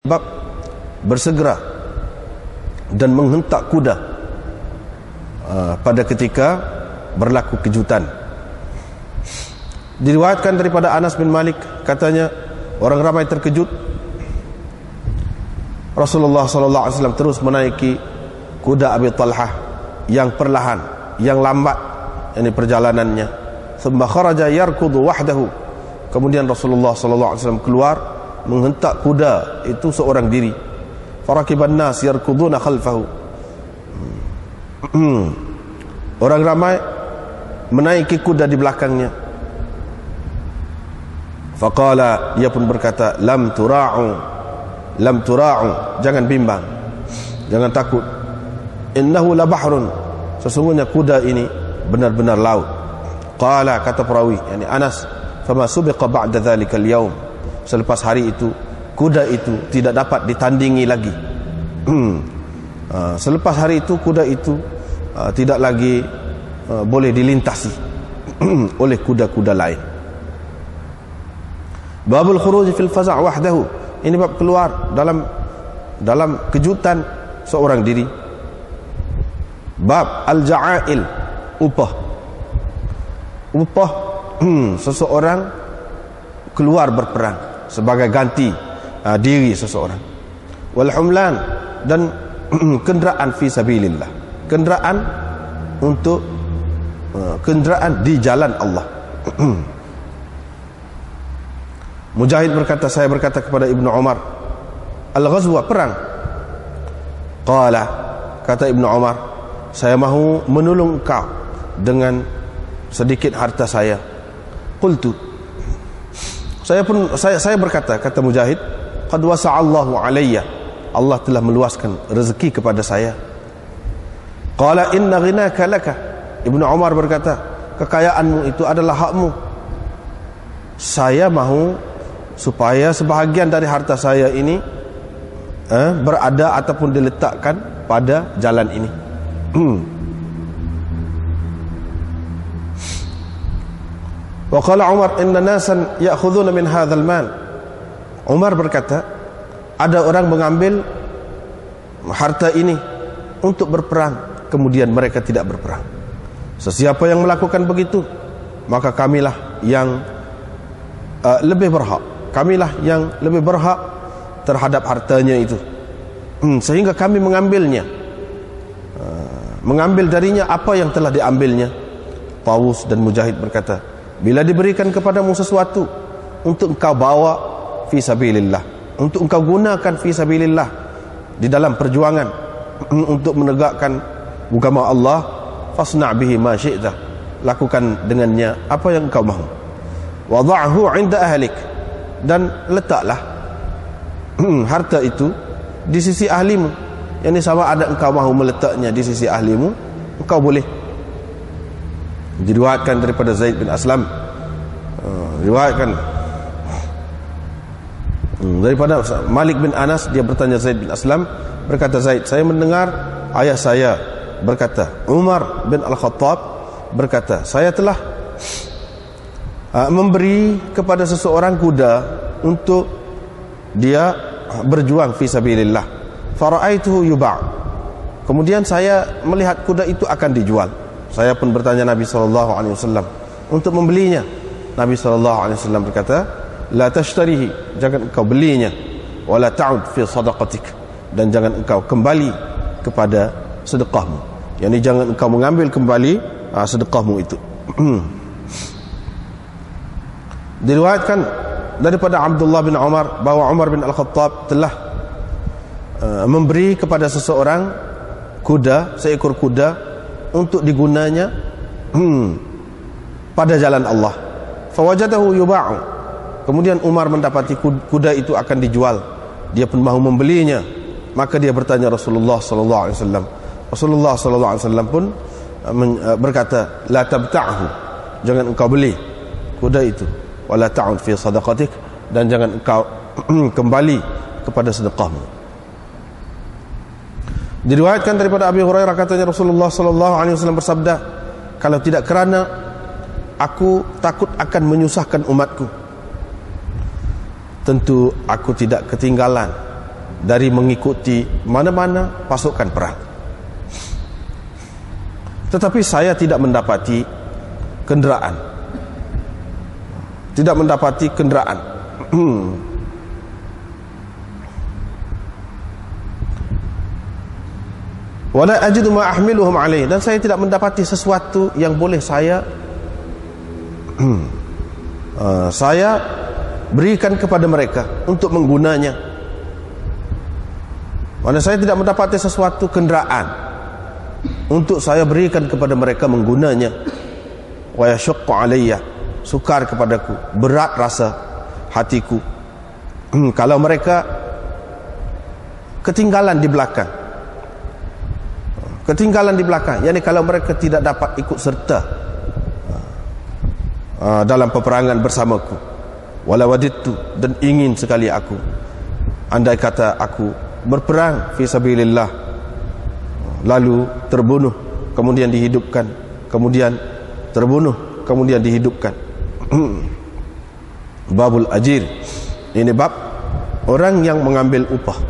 sebab bersegera dan menghentak kuda pada ketika berlaku kejutan. Diriwayatkan daripada Anas bin Malik, katanya orang ramai terkejut. Rasulullah SAW terus menaiki kuda Abi Talhah yang perlahan, yang lambat ini perjalanannya. Thumma kharaja yarkudu wahdahu. Kemudian Rasulullah SAW keluar menghentak kuda itu seorang diri. Farakiban nas yarkuduna khalfahu. Orang ramai menaiki kuda di belakangnya. Faqala, ia pun berkata, lam tura'u, jangan bimbang, jangan takut. Innahu la bahrun, sesungguhnya kuda ini benar-benar laut. Qala, kata perawi yakni Anas, fama subiqa ba'da dhalika al-yawm, selepas hari itu kuda itu tidak dapat ditandingi lagi. Selepas hari itu kuda itu tidak lagi boleh dilintasi oleh kuda-kuda lain. Babul khuruj fil faza' wahdahu, ini bab keluar dalam kejutan seorang diri. Bab al-ja'ail, upah seseorang keluar berperang sebagai ganti diri seseorang. Wal humlan, dan kenderaan fi sabilillah, kenderaan untuk kenderaan di jalan Allah. Mujahid berkata, saya berkata kepada Ibnu Umar, al-ghazwa, perang. Qala, kata Ibnu Umar, saya mahu menolong engkau dengan sedikit harta saya. Qultu, saya berkata, kata Mujahid, qad wasa'allahu alayya, Allah telah meluaskan rezeki kepada saya. Qala inna ghinaka laka, Ibnu Umar berkata, kekayaanmu itu adalah hakmu. Saya mahu supaya sebahagian dari harta saya ini berada ataupun diletakkan pada jalan ini. Wa qala Umar inna nasan ya'khuduna min hadzal mal. Umar berkata, ada orang mengambil harta ini untuk berperang, kemudian mereka tidak berperang. Sesiapa yang melakukan begitu, maka kamilah yang lebih berhak, kamilah yang lebih berhak terhadap hartanya itu, sehingga kami mengambilnya, mengambil darinya apa yang telah diambilnya. Tawus dan Mujahid berkata, bila diberikan kepadamu sesuatu untuk engkau bawa fi sabilillah, untuk engkau gunakan fi sabilillah di dalam perjuangan untuk menegakkan agama Allah, fasna' bihi ma syi'ta, lakukan dengannya apa yang engkau mahu. Wada'hu 'inda ahlik, dan letaklah harta itu di sisi ahlimu. Yang sama ada engkau mahu meletaknya di sisi ahlimu, engkau boleh. Diriwayatkan daripada Zaid bin Aslam, riwayatkan daripada Malik bin Anas, dia bertanya Zaid bin Aslam, berkata Zaid, saya mendengar ayah saya berkata, Umar bin Al-Khattab berkata, saya telah memberi kepada seseorang kuda untuk dia berjuang fi sabilillah. Fara'aituhu yuba'. Kemudian saya melihat kuda itu akan dijual. Saya pun bertanya Nabi SAW untuk membelinya. Nabi SAW berkata, la tashtarihi, jangan engkau belinya, wala ta'ud fi sadaqatik, dan jangan engkau kembali kepada sedekahmu. Yani jangan engkau mengambil kembali sedekahmu itu. Diriwayatkan daripada Abdullah bin Umar bahwa Umar bin Al-Khattab telah memberi kepada seseorang kuda, seekor kuda untuk digunanya pada jalan Allah. Fawajadahu yuba'u. Kemudian Umar mendapati kuda itu akan dijual, dia pun mahu membelinya. Maka dia bertanya Rasulullah SAW. Rasulullah SAW pun berkata, la tabta'hu, jangan engkau beli kuda itu, wala ta'ud fi sadaqatik, dan jangan engkau kembali kepada sedekahmu. Diriwayatkan daripada Abi Hurairah, katanya Rasulullah SAW bersabda, kalau tidak kerana aku takut akan menyusahkan umatku, tentu aku tidak ketinggalan dari mengikuti mana-mana pasukan perang. Tetapi saya tidak mendapati kenderaan. Tidak mendapati kenderaan. Wala ajidu ma ahmiluhum alaih, dan saya tidak mendapati sesuatu yang boleh saya saya berikan kepada mereka untuk menggunanya. Mana saya tidak mendapati sesuatu kenderaan untuk saya berikan kepada mereka menggunanya. Wa yashuqqu alayya, sukar kepadaku, berat rasa hatiku kalau mereka ketinggalan di belakang. Ketinggalan di belakang, yakni kalau mereka tidak dapat ikut serta dalam peperangan bersamaku. Wala wadidtu, dan ingin sekali aku, andai kata aku berperang fi sabilillah, lalu terbunuh, kemudian dihidupkan, kemudian terbunuh, kemudian dihidupkan. Babul ajir, ini bab orang yang mengambil upah,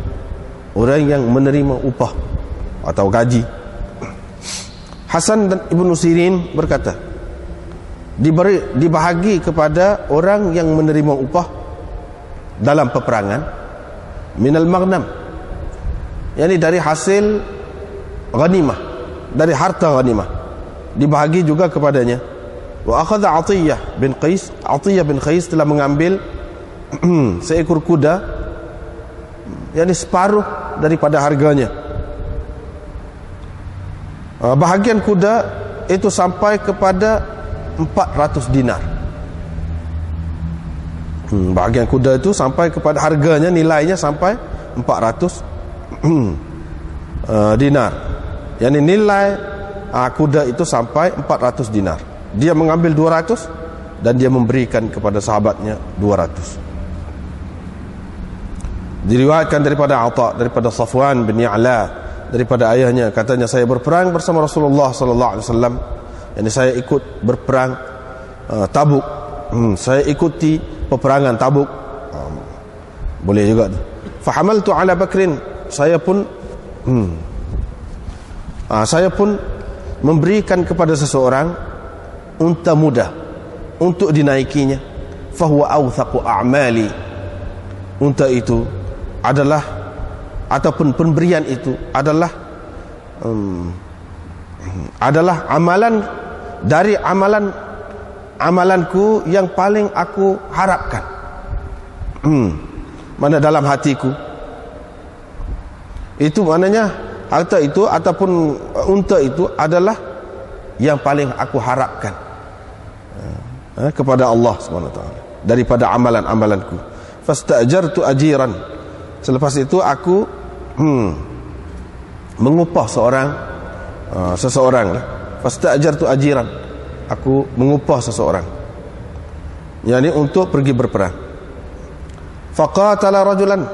orang yang menerima upah atau gaji. Hasan dan Ibnu Sirin berkata, dibahagi kepada orang yang menerima upah dalam peperangan minal maghnam, yakni dari hasil ghanimah, dari harta ghanimah, dibahagi juga kepadanya. Wa akhadha Atiyah bin Qais, Atiyah bin Qais telah mengambil seekor kuda, yakni separuh daripada harganya. Bahagian kuda itu sampai kepada 400 dinar. Bahagian kuda itu sampai kepada harganya, nilainya sampai 400 dinar. Yani nilai kuda itu sampai 400 dinar. Dia mengambil 200 dan dia memberikan kepada sahabatnya 200. Diriwayatkan daripada Atha, daripada Safwan bin Ya'la, daripada ayahnya, katanya, saya berperang bersama Rasulullah sallallahu alaihi wasallam. Yani saya ikut berperang Tabuk. Saya ikuti peperangan Tabuk. Boleh juga tu. Fa hamaltu ala Bakrin, saya pun memberikan kepada seseorang unta muda untuk dinaikinya. Fa huwa awthaqu a'mali. Unta itu adalah, ataupun pemberian itu adalah amalan dari amalanku yang paling aku harapkan. Mana dalam hatiku itu, maknanya harta itu ataupun unta itu adalah yang paling aku harapkan kepada Allah SWT daripada amalan-amalanku. Fastajartu ajiran, selepas itu aku mengupah seseorang. Fastajartu ajiran, aku mengupah seseorang, yakni untuk pergi berperang. Faqatala rajulan,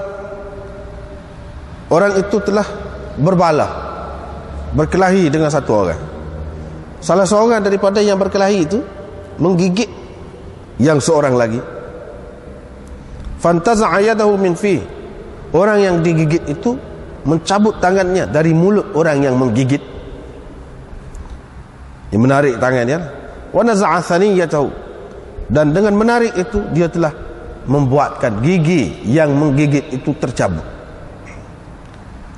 orang itu telah berkelahi dengan satu orang. Salah seorang daripada yang berkelahi itu menggigit yang seorang lagi. Fantaza'a yadahu min fi, orang yang digigit itu mencabut tangannya dari mulut orang yang menggigit. Dia menarik tangannya. Wa naza'a thaniyatahu, dan dengan menarik itu dia telah membuatkan gigi yang menggigit itu tercabut.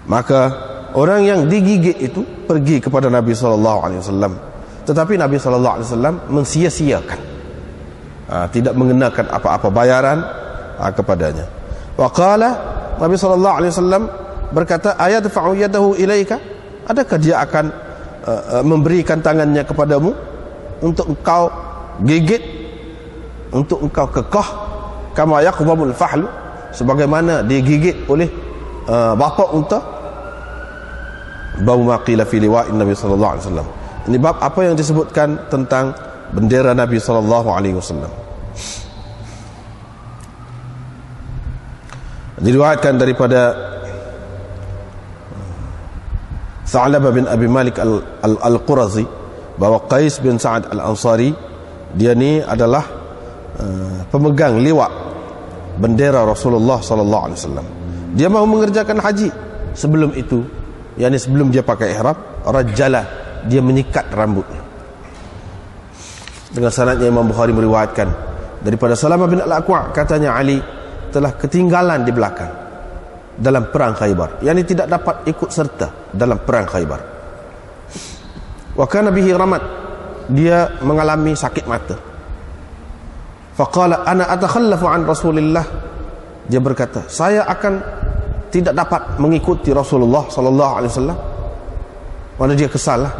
Maka orang yang digigit itu pergi kepada Nabi SAW, tetapi Nabi SAW mensia-siakan, tidak mengenakan apa-apa bayaran kepadanya. Wa qala, Nabi SAW berkata, ayadfa'u yadahu ilaika, adakah dia akan memberikan tangannya kepadamu untuk engkau gigit, untuk engkau kekah, kama yaqdhamul fahlu, sebagaimana digigit oleh bapa unta. Bab ma qila fi liwa'in Nabi sallallahu alaihi wasallam. Ini bab apa yang disebutkan tentang bendera Nabi sallallahu alaihi wasallam. Diriwayatkan daripada Tha'labah bin Abi Malik al-Qurazi bahwa Qais bin Sa'ad al-Ansari, dia ni adalah pemegang liwa bendera Rasulullah sallallahu alaihi wasallam. dia mau mengerjakan haji. Sebelum itu, yakni sebelum dia pakai ihram, rajala, dia menyikat rambutnya. Dengan sanadnya Imam Bukhari meriwayatkan daripada Salamah bin Al-Aqwa', katanya Ali telah ketinggalan di belakang dalam perang Khaybar, yakni tidak dapat ikut serta dalam perang Khaybar. Wa kana bihi ramat, dia mengalami sakit mata. Faqala ana atakhallafu an Rasulillah, dia berkata, saya akan tidak dapat mengikuti Rasulullah sallallahu alaihi wasallam. Mana dia kesal lah.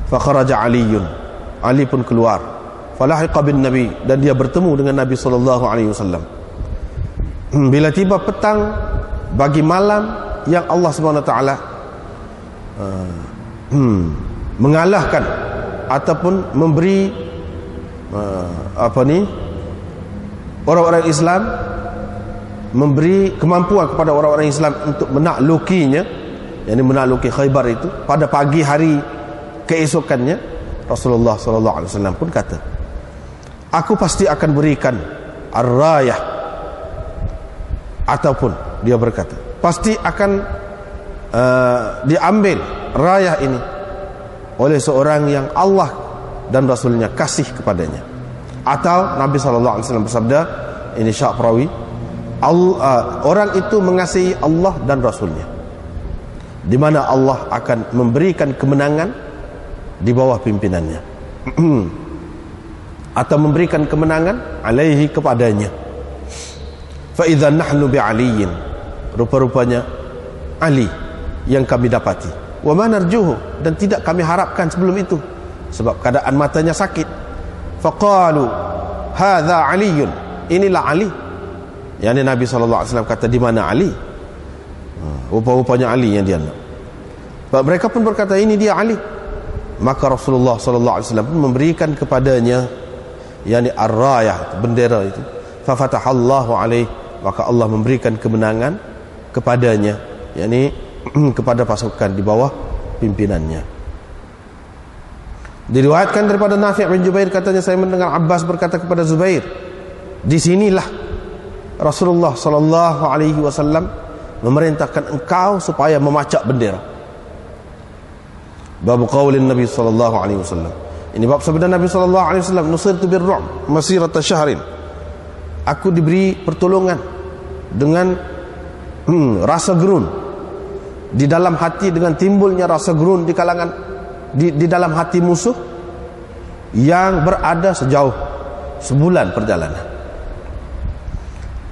Fa kharaja Aliun, Ali pun keluar. Falahiqa bin Nabi, dan dia bertemu dengan Nabi sallallahu alaihi wasallam. Bila tiba petang bagi malam yang Allah Subhanahu wa taala mengalahkan ataupun memberi orang-orang Islam, memberi kemampuan kepada orang-orang Islam untuk menaklukinya, yakni menakluki Khaybar itu pada pagi hari keesokannya, Rasulullah sallallahu alaihi wasallam pun kata, aku pasti akan berikan ar-rayah, ataupun dia berkata pasti akan diambil rayah ini oleh seorang yang Allah dan Rasulnya kasih kepadanya. Atau Nabi sallallahu alaihi wasallam bersabda, ini Syekh Perawi, orang itu mengasihi Allah dan Rasulnya, di mana Allah akan memberikan kemenangan di bawah pimpinannya atau memberikan kemenangan alaihi, kepadanya. Fa idza nahnu bi aliyin, rupa-rupanya Ali yang kami dapati. Wa ma narjuhu, dan tidak kami harapkan sebelum itu, sebab keadaan matanya sakit. Faqalu hadza aliyun, inilah Ali. Yani Nabi sallallahu alaihi wasallam kata, di mana Ali? Rupa-rupanya Ali yang dia nak. Mereka pun berkata, ini dia Ali. Maka Rasulullah sallallahu alaihi wasallam pun memberikan kepadanya, yani ar-rayah, bendera itu. Fa fatahallahu alaihi, maka Allah memberikan kemenangan kepadanya, yakni kepada pasukan di bawah pimpinannya. Diriwayatkan daripada Nafi' bin Jubair, katanya saya mendengar Abbas berkata kepada Zubair, di sinilah Rasulullah sallallahu alaihi wasallam memerintahkan engkau supaya memacak bendera. Bab qaulin Nabi sallallahu alaihi wasallam, ini bab sabda Nabi sallallahu alaihi wasallam, nusirtu birru'b masirata syahrin, aku diberi pertolongan dengan rasa gerun di dalam hati, dengan timbulnya rasa gerun di kalangan di dalam hati musuh yang berada sejauh sebulan perjalanan.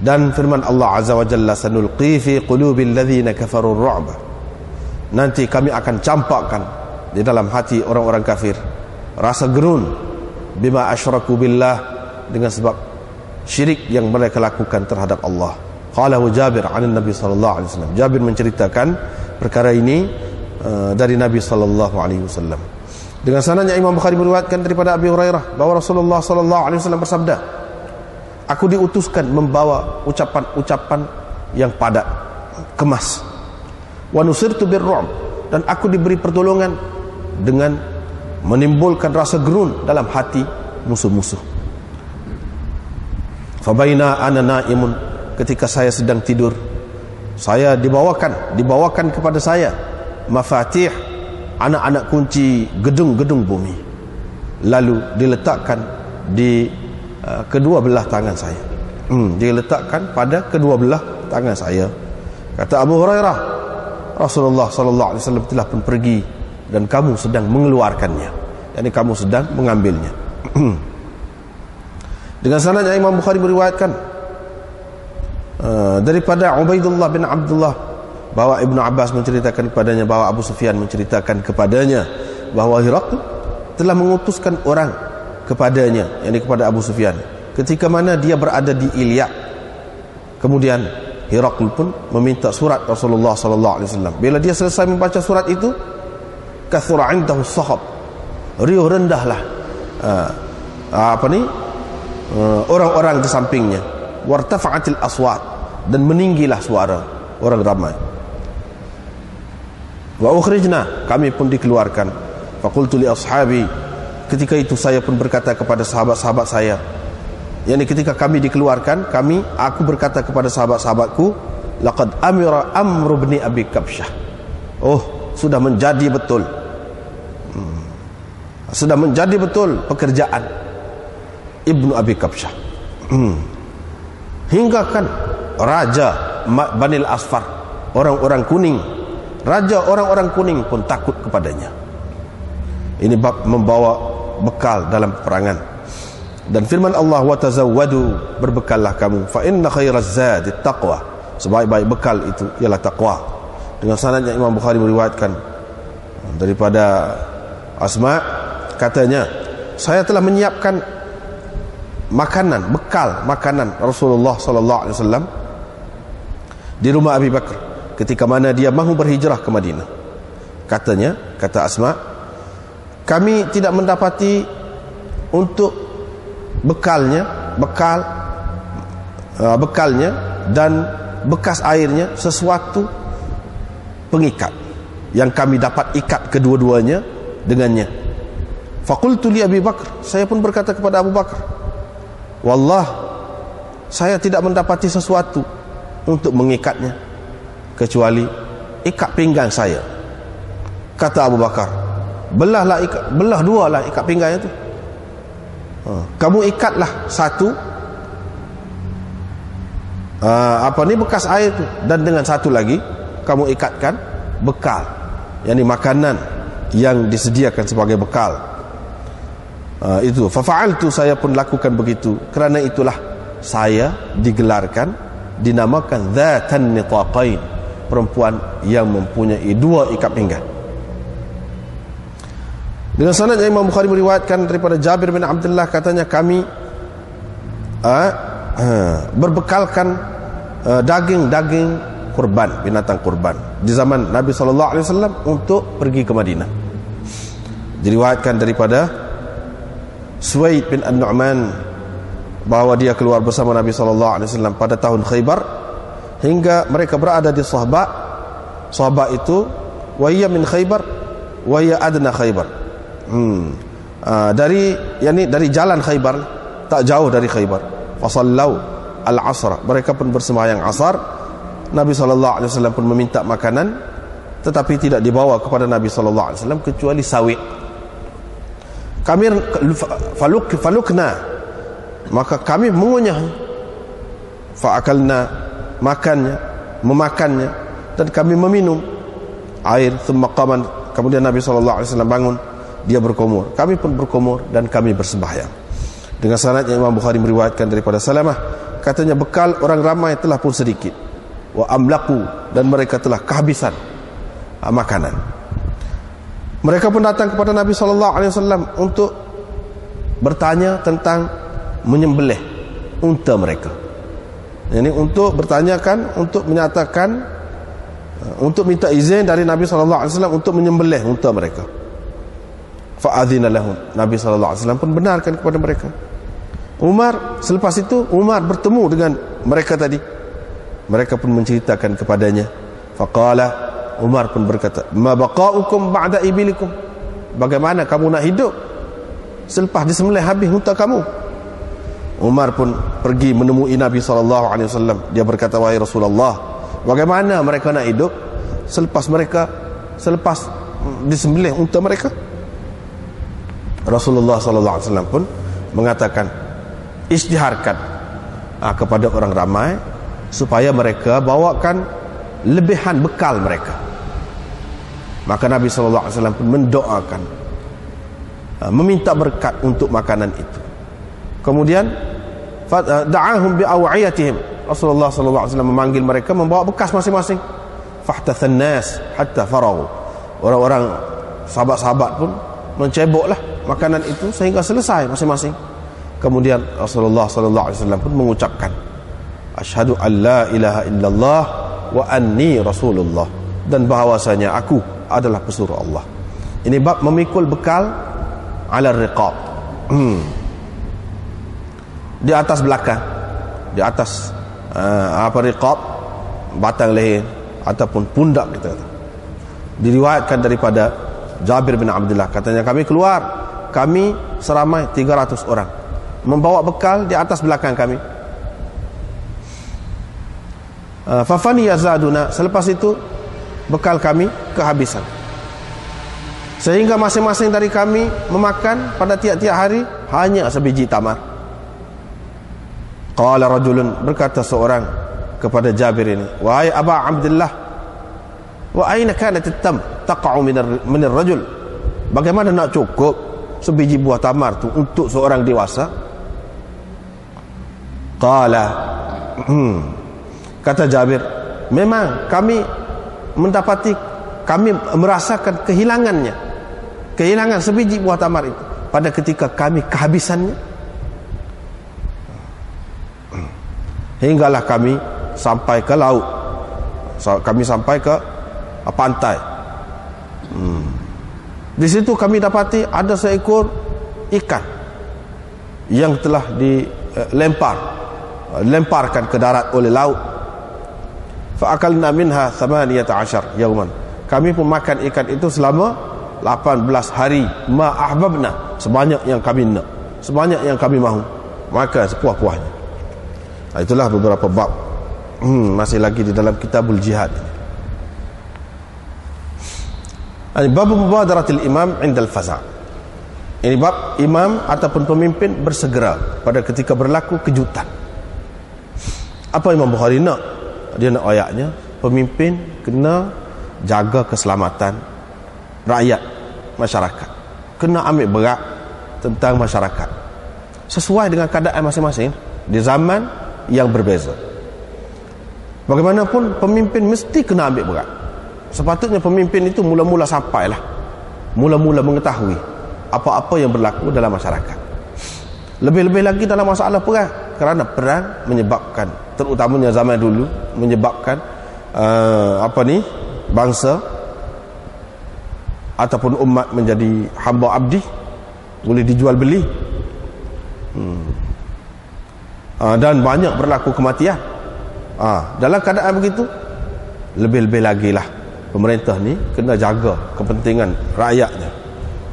Dan firman Allah azza wa jalla, sanulqi fi qulubil ladzina kafaru ar-ru'ba, nanti kami akan campakkan di dalam hati orang-orang kafir rasa gerun, bima asyraku billah, dengan sebab syirik yang mereka lakukan terhadap Allah. Qalahu Jabir 'an Nabi sallallahu alaihi wasallam, Jabir menceritakan perkara ini dari Nabi sallallahu alaihi wasallam. Dengan sanadnya Imam Bukhari meriwayatkan daripada Abi Hurairah bahwa Rasulullah sallallahu alaihi wasallam bersabda, aku diutuskan membawa ucapan-ucapan yang padat, kemas. Wa nusirtu birru'b, dan aku diberi pertolongan dengan menimbulkan rasa gerun dalam hati musuh-musuh. Fabaina ana naimun, ketika saya sedang tidur, saya dibawakan kepada saya mafatih, anak-anak kunci gedung-gedung bumi, lalu diletakkan di kedua belah tangan saya. Diletakkan pada kedua belah tangan saya. Kata Abu Hurairah, Rasulullah sallallahu alaihi wasallam telah pun pergi dan kamu sedang mengeluarkannya, yakni kamu sedang mengambilnya. Dengan sanadnya Imam Bukhari meriwayatkan daripada Ubaidullah bin Abdullah bahwa Ibnu Abbas menceritakan kepadanya, bahwa Abu Sufyan menceritakan kepadanya bahwa Hiraql telah mengutuskan orang kepadanya, yakni kepada Abu Sufyan, ketika mana dia berada di Ilya. Kemudian Hiraql pun meminta surat Rasulullah sallallahu alaihi wasallam. Bila dia selesai membaca surat itu, kathura indahu sahab, riuh rendahlah orang-orang di sampingnya, wartafa'atil aswat, dan meninggilah suara orang ramai. Wa ukhrijna, kami pun dikeluarkan. Faqultu li ashabi, ketika itu saya pun berkata kepada sahabat-sahabat saya, yakni ketika kami dikeluarkan, aku berkata kepada sahabat-sahabatku, laqad amira Amr bin Abi Kabsyah. Oh, sudah menjadi betul. Sudah menjadi betul pekerjaan Ibnu Abi Kabsyah. Hingga kan raja Banil Asfar, orang-orang kuning, raja orang-orang kuning pun takut kepadanya. Ini bab membawa bekal dalam peperangan. Dan firman Allah, wa tazawwadu, berbekallah kamu, fa inna khairaz zadi taqwa, sebaik-baik bekal itu ialah takwa. Dengan sanadnya Imam Bukhari meriwayatkan daripada Asma, katanya, saya telah menyiapkan makanan, bekal makanan Rasulullah sallallahu alaihi wasallam di rumah Abi Bakar ketika mana dia mahu berhijrah ke Madinah. Katanya, kata Asma, kami tidak mendapati untuk bekalnya dan bekas airnya sesuatu pengikat yang kami dapat ikat kedua-duanya dengannya. Faqultu li Abi Bakar, saya pun berkata kepada Abu Bakar, wallah, saya tidak mendapati sesuatu untuk mengikatnya kecuali ikat pinggang saya. Kata Abu Bakar, belah dua lah ikat pinggangnya itu. Kamu ikatlah satu bekas air itu, dan dengan satu lagi kamu ikatkan bekal, yakni makanan yang disediakan sebagai bekal. Itu fafa'altu, saya pun lakukan begitu. Kerana itulah saya digelarkan, dinamakan dzatan nitaqain, perempuan yang mempunyai dua ikat pinggang. Dengan sanadnya Imam Bukhari meriwayatkan daripada Jabir bin Abdullah, katanya kami berbekalkan daging-daging kurban, binatang kurban di zaman Nabi SAW untuk pergi ke Madinah. Diriwayatkan daripada Suwaid bin An-Nu'man bahawa dia keluar bersama Nabi SAW pada tahun Khaybar, hingga mereka berada di Sahba. Sahba itu wahia min Khaybar wahia adna Khaybar, dari jalan Khaybar, tak jauh dari Khaybar. Fasallau al-asra, mereka pun bersembahyang asar. Nabi SAW pun meminta makanan, tetapi tidak dibawa kepada Nabi SAW kecuali sawi. Kami falukna, maka kami mengunyahnya. Fa'akalna, memakannya, dan kami meminum air. Thumma qaman, kemudian Nabi SAW bangun, dia berkumur, kami pun berkumur, dan kami bersembahyang. Dengan sanadnya Imam Bukhari meriwayatkan daripada Salamah, katanya bekal orang ramai telah pun sedikit, wa amlaku, dan mereka telah kehabisan makanan. Mereka pun datang kepada Nabi SAW untuk bertanya tentang menyembelih unta mereka. Ini untuk bertanyakan, untuk menyatakan, untuk minta izin dari Nabi SAW untuk menyembelih unta mereka. Fa'adhina lahum, Nabi SAW pun benarkan kepada mereka. Umar, selepas itu Umar bertemu dengan mereka tadi. Mereka pun menceritakan kepadanya. Faqala, Umar pun berkata, ma baqa'ukum ba'da ibilikum, bagaimana kamu nak hidup selepas disembelih habis unta kamu? Umar pun pergi menemui Nabi SAW. Dia berkata, wahai Rasulullah, bagaimana mereka nak hidup selepas disembelih unta mereka? Rasulullah SAW pun mengatakan, isytiharkan kepada orang ramai supaya mereka bawakan lebihan bekal mereka. Maka Nabi SAW pun mendoakan, meminta berkat untuk makanan itu. Kemudian da'ahum bi'aw'iyatihim, Rasulullah SAW memanggil mereka membawa bekas masing-masing. Fahtathan nas hatta faraghu, orang-orang sahabat-sahabat pun menceboklah makanan itu sehingga selesai masing-masing. Kemudian Rasulullah SAW pun mengucapkan, asyhadu an la ilaha illallah wa anni Rasulullah, dan bahawasanya aku adalah pesuruh Allah. Ini bab memikul bekal ala riqab, di atas belakang, di atas riqab, batang leher ataupun pundak kita. Diriwayatkan daripada Jabir bin Abdullah, katanya kami keluar, kami seramai 300 orang, membawa bekal di atas belakang kami. Fafani yazaduna, selepas itu bekal kami kehabisan, sehingga masing-masing dari kami memakan pada tiap-tiap hari hanya sebiji tamar. Qala rajulun, berkata seorang kepada Jabir ini, wahai Aba Abdullah, wa aina kanat at-tam taqa'u min ar-rajul, bagaimana nak cukup sebiji buah tamar tu untuk seorang dewasa? Qala, kata Jabir, memang kami mendapati, kami merasakan kehilangan sebiji buah tamar itu pada ketika kami kehabisannya, hinggalah kami sampai ke laut, kami sampai ke pantai. Di situ kami dapati ada seekor ikan yang telah dilemparkan ke darat oleh laut. Fa akalna minha 18 yauman, kami pun makan ikan itu selama 18 hari. Ma ahbabna, sebanyak yang kami nak, sebanyak yang kami mahu, maka sepuas-puasnya. Itulah beberapa bab, masih lagi di dalam kitabul jihad. Bab mubadaratil imam indal faza'. Ini bab imam ataupun pemimpin bersegera pada ketika berlaku kejutan. Apa Imam Bukhari nak? Dia nak ayatnya, pemimpin kena jaga keselamatan rakyat, masyarakat, kena ambil berat tentang masyarakat sesuai dengan keadaan masing-masing di zaman yang berbeza. Bagaimanapun pemimpin mesti kena ambil berat. Sepatutnya pemimpin itu mula-mula sampailah, mula-mula mengetahui apa-apa yang berlaku dalam masyarakat. Lebih-lebih lagi dalam masalah perang, kerana perang menyebabkan, terutamanya zaman dulu, menyebabkan bangsa ataupun umat menjadi hamba abdi, boleh dijual beli, dan banyak berlaku kematian. Dalam keadaan begitu, lebih-lebih lagi lah pemerintah ni kena jaga kepentingan rakyatnya.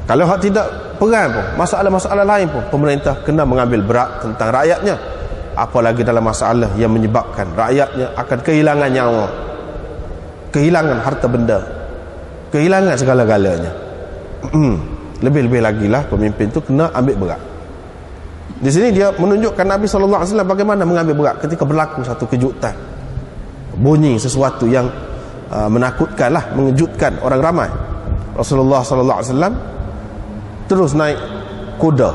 Kalau hak tidak perang pun, masalah-masalah lain pun, pemerintah kena mengambil berat tentang rakyatnya, apalagi dalam masalah yang menyebabkan rakyatnya akan kehilangan nyawa, kehilangan harta benda, kehilangan segala-galanya. Lebih-lebih lagi lah pemimpin tu kena ambil berat. Di sini dia menunjukkan Nabi SAW bagaimana mengambil berat ketika berlaku satu kejutan, bunyi sesuatu yang menakutkan lah, mengejutkan orang ramai. Rasulullah SAW terus naik kuda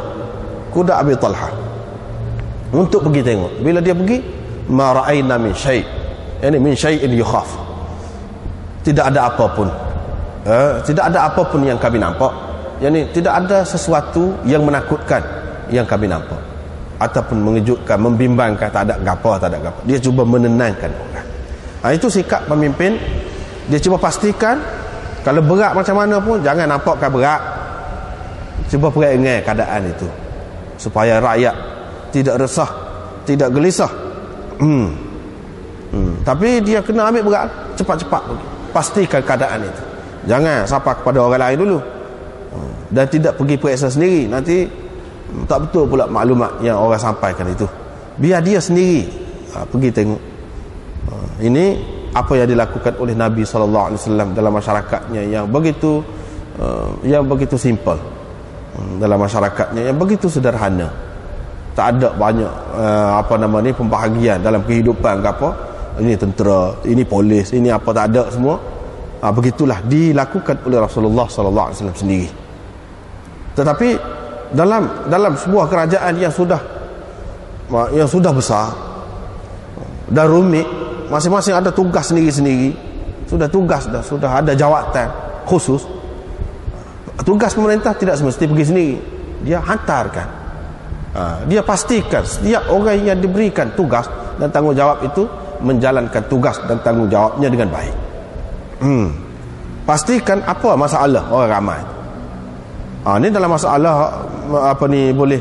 Abi Talha untuk pergi tengok. Bila dia pergi, ma ra'ayna min syai', yani min syai'in yukhaf, tidak ada apapun, tidak ada apapun yang kami nampak, yani tidak ada sesuatu yang menakutkan yang kami nampak ataupun mengejutkan, membimbangkan, tak ada gapo. Dia cuba menenangkan orang. Itu sikap pemimpin. Dia cuba pastikan kalau berat macam mana pun jangan nampakkan berat, cuba peringat keadaan itu supaya rakyat tidak resah, tidak gelisah. Tapi dia kena ambil berat, cepat-cepat pergi, pastikan keadaan itu, jangan sapa kepada orang lain dulu, dan tidak pergi periksa sendiri, nanti tak betul pula maklumat yang orang sampaikan itu. Biar dia sendiri pergi tengok. Ini apa yang dilakukan oleh Nabi SAW dalam masyarakatnya yang begitu simple, dalam masyarakatnya yang begitu sederhana, tak ada banyak pembahagian dalam kehidupan ke apa, ini tentera, ini polis, ini apa, tak ada semua. Begitulah dilakukan oleh Rasulullah SAW sendiri. Tetapi dalam sebuah kerajaan yang sudah besar dan rumit, masing-masing ada tugas sendiri-sendiri, sudah ada jawatan khusus. Tugas pemerintah tidak semesti pergi sendiri, dia hantarkan, dia pastikan setiap orang yang diberikan tugas dan tanggungjawab itu menjalankan tugas dan tanggungjawabnya dengan baik. Pastikan apa masalah orang ramai. Ini dalam masalah boleh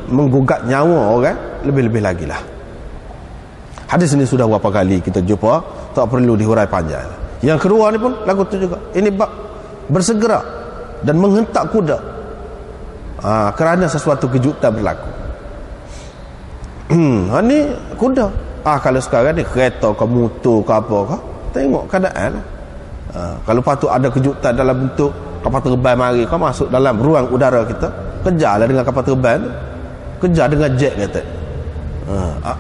menggugat nyawa orang, lebih-lebih lagi lah. Hadis ini sudah berapa kali kita jumpa, tak perlu dihurai panjang. Yang kedua ni pun lagu tu juga. Ini bab bersegera dan menghentak kuda kerana sesuatu kejutan berlaku. Ini kuda Kalau sekarang ni kereta ke motor ke apa ke, tengok keadaan lah. Kalau patut ada kejutan dalam bentuk kapal terbang mari, kau masuk dalam ruang udara kita, kejarlah dengan kapal terbang tu, kejar dengan jet kata.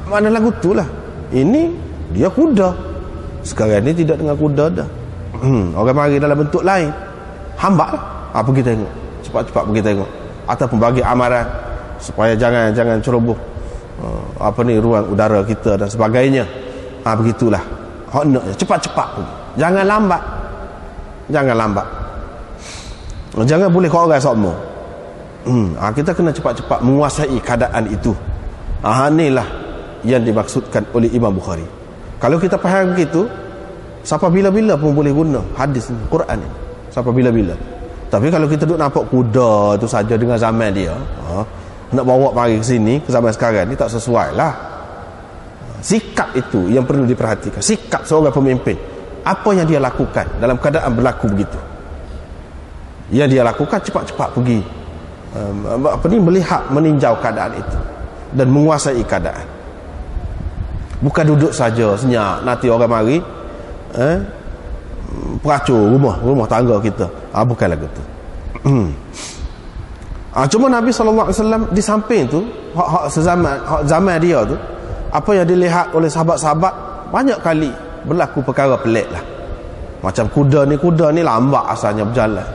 Mana lagu tu lah. Ini dia kuda. Sekarang ni tidak dengan kuda dah. Orang mari dalam bentuk lain, hamba lah. Pergi tengok, cepat-cepat pergi tengok, ataupun bagi amaran supaya jangan ceroboh ruang udara kita dan sebagainya. Begitulah honaknya, cepat-cepat pergi, jangan lambat. Jangan boleh kau orang sama. Kita kena cepat-cepat menguasai keadaan itu. Inilah yang dimaksudkan oleh Imam Bukhari. Kalau kita faham begitu, siapa bila-bila pun boleh guna hadis ni, Quran ni, siapa bila-bila. Tapi kalau kita duk nampak kuda tu saja dengan zaman dia, nak bawa mari ke sini, ke zaman sekarang ni, tak sesuai lah. Sikap itu yang perlu diperhatikan. Sikap seorang pemimpin, apa yang dia lakukan dalam keadaan berlaku begitu. Yang dia lakukan cepat-cepat pergi melihat, meninjau keadaan itu dan menguasai keadaan. Bukan duduk saja senyap, nanti orang mari peracur rumah tangga kita. Bukan lagu tu. Cuma Nabi SAW di samping tu, zaman dia tu, apa yang dilihat oleh sahabat-sahabat, banyak kali berlaku perkara pelik lah. Macam kuda ni lambat asalnya berjalan.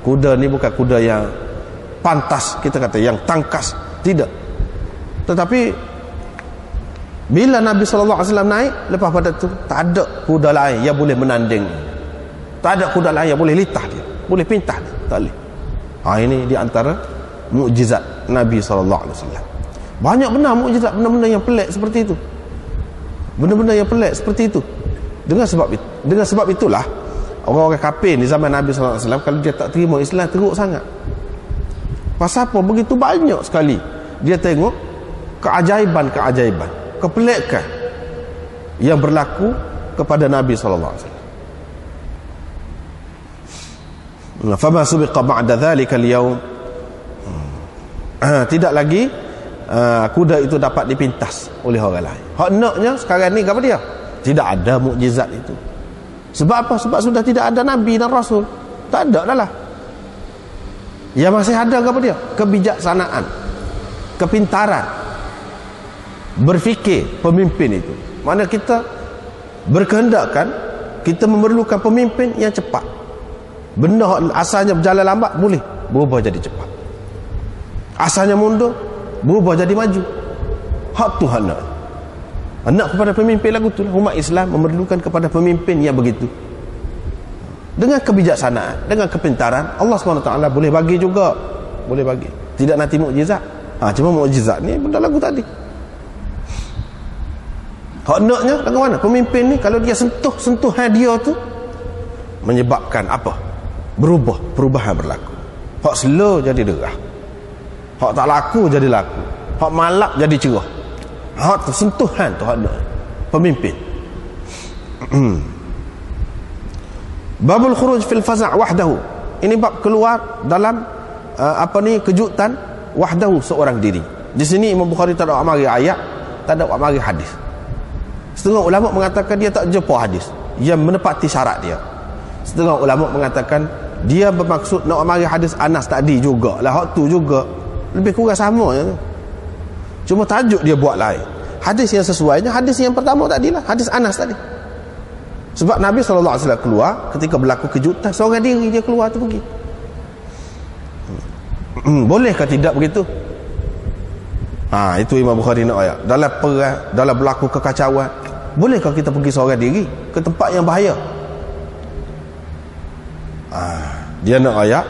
Kuda ni bukan kuda yang pantas, kita kata yang tangkas, tidak. Tetapi bila Nabi SAW naik, lepas pada tu tak ada kuda lain yang boleh menanding. Tak ada kuda lain yang boleh litah dia, boleh pintah dia, tak boleh. Ini di antara mukjizat Nabi SAW. Banyak benar mukjizat, benda-benda yang pelik seperti itu. Benda-benda yang pelik seperti itu. Dengan sebab itulah orang-orang kafir di zaman Nabi SAW, kalau dia tak terima Islam, teruk sangat. Pasal apa? Begitu banyak sekali dia tengok keajaiban, kepelikan yang berlaku kepada Nabi SAW. Fama subiqa ba'da dhalika al-yawm, tidak lagi kuda itu dapat dipintas oleh orang lain. Naknya sekarang ni apa dia? Tidak ada mukjizat itu. Sebab apa? Sebab sudah tidak ada Nabi dan Rasul. Tak ada dah lah. Yang masih ada apa dia? Kebijaksanaan, kepintaran berfikir pemimpin itu. Mana kita berkehendakkan, kita memerlukan pemimpin yang cepat. Benda asalnya berjalan lambat, boleh berubah jadi cepat. Asalnya mundur, berubah jadi maju. Hak Tuhan nak kepada pemimpin lagu tu. Umat Islam memerlukan kepada pemimpin yang begitu. Dengan kebijaksanaan, dengan kepintaran, Allah SWT boleh bagi juga. Boleh bagi. Tidak nanti mukjizat. Cuma mukjizat ni benda lagu tadi. Hak naknya lagu mana? Pemimpin ni kalau dia sentuhan dia tu menyebabkan apa? Perubahan berlaku. Hak slow jadi derah. Hak tak laku jadi laku. Hak malap jadi cerah. Hak sentuhan tu hak nak pemimpin. Babul khuruj fil faza' wahdahu. Ini bab keluar dalam kejutan wahdahu, seorang diri. Di sini Imam Bukhari tak ada mari ayat, tak ada mari hadis. Setengah ulama mengatakan dia tak jumpa hadis yang menepati syarat dia. Setengah ulama mengatakan dia bermaksud nak mari hadis Anas tadi juga. Lah hak tu juga lebih kurang sama je. Cuma tajuk dia buat lain. Hadis yang sesuainya hadis yang pertama tadi lah, hadis Anas tadi. Sebab Nabi SAW keluar ketika berlaku kejutan, seorang diri dia keluar tu pergi. Bolehkah tidak begitu? Itu Imam Bukhari nak ayat. Dalam perang, dalam berlaku kekacauan, bolehkah kita pergi seorang diri ke tempat yang bahaya? Dia nak ayat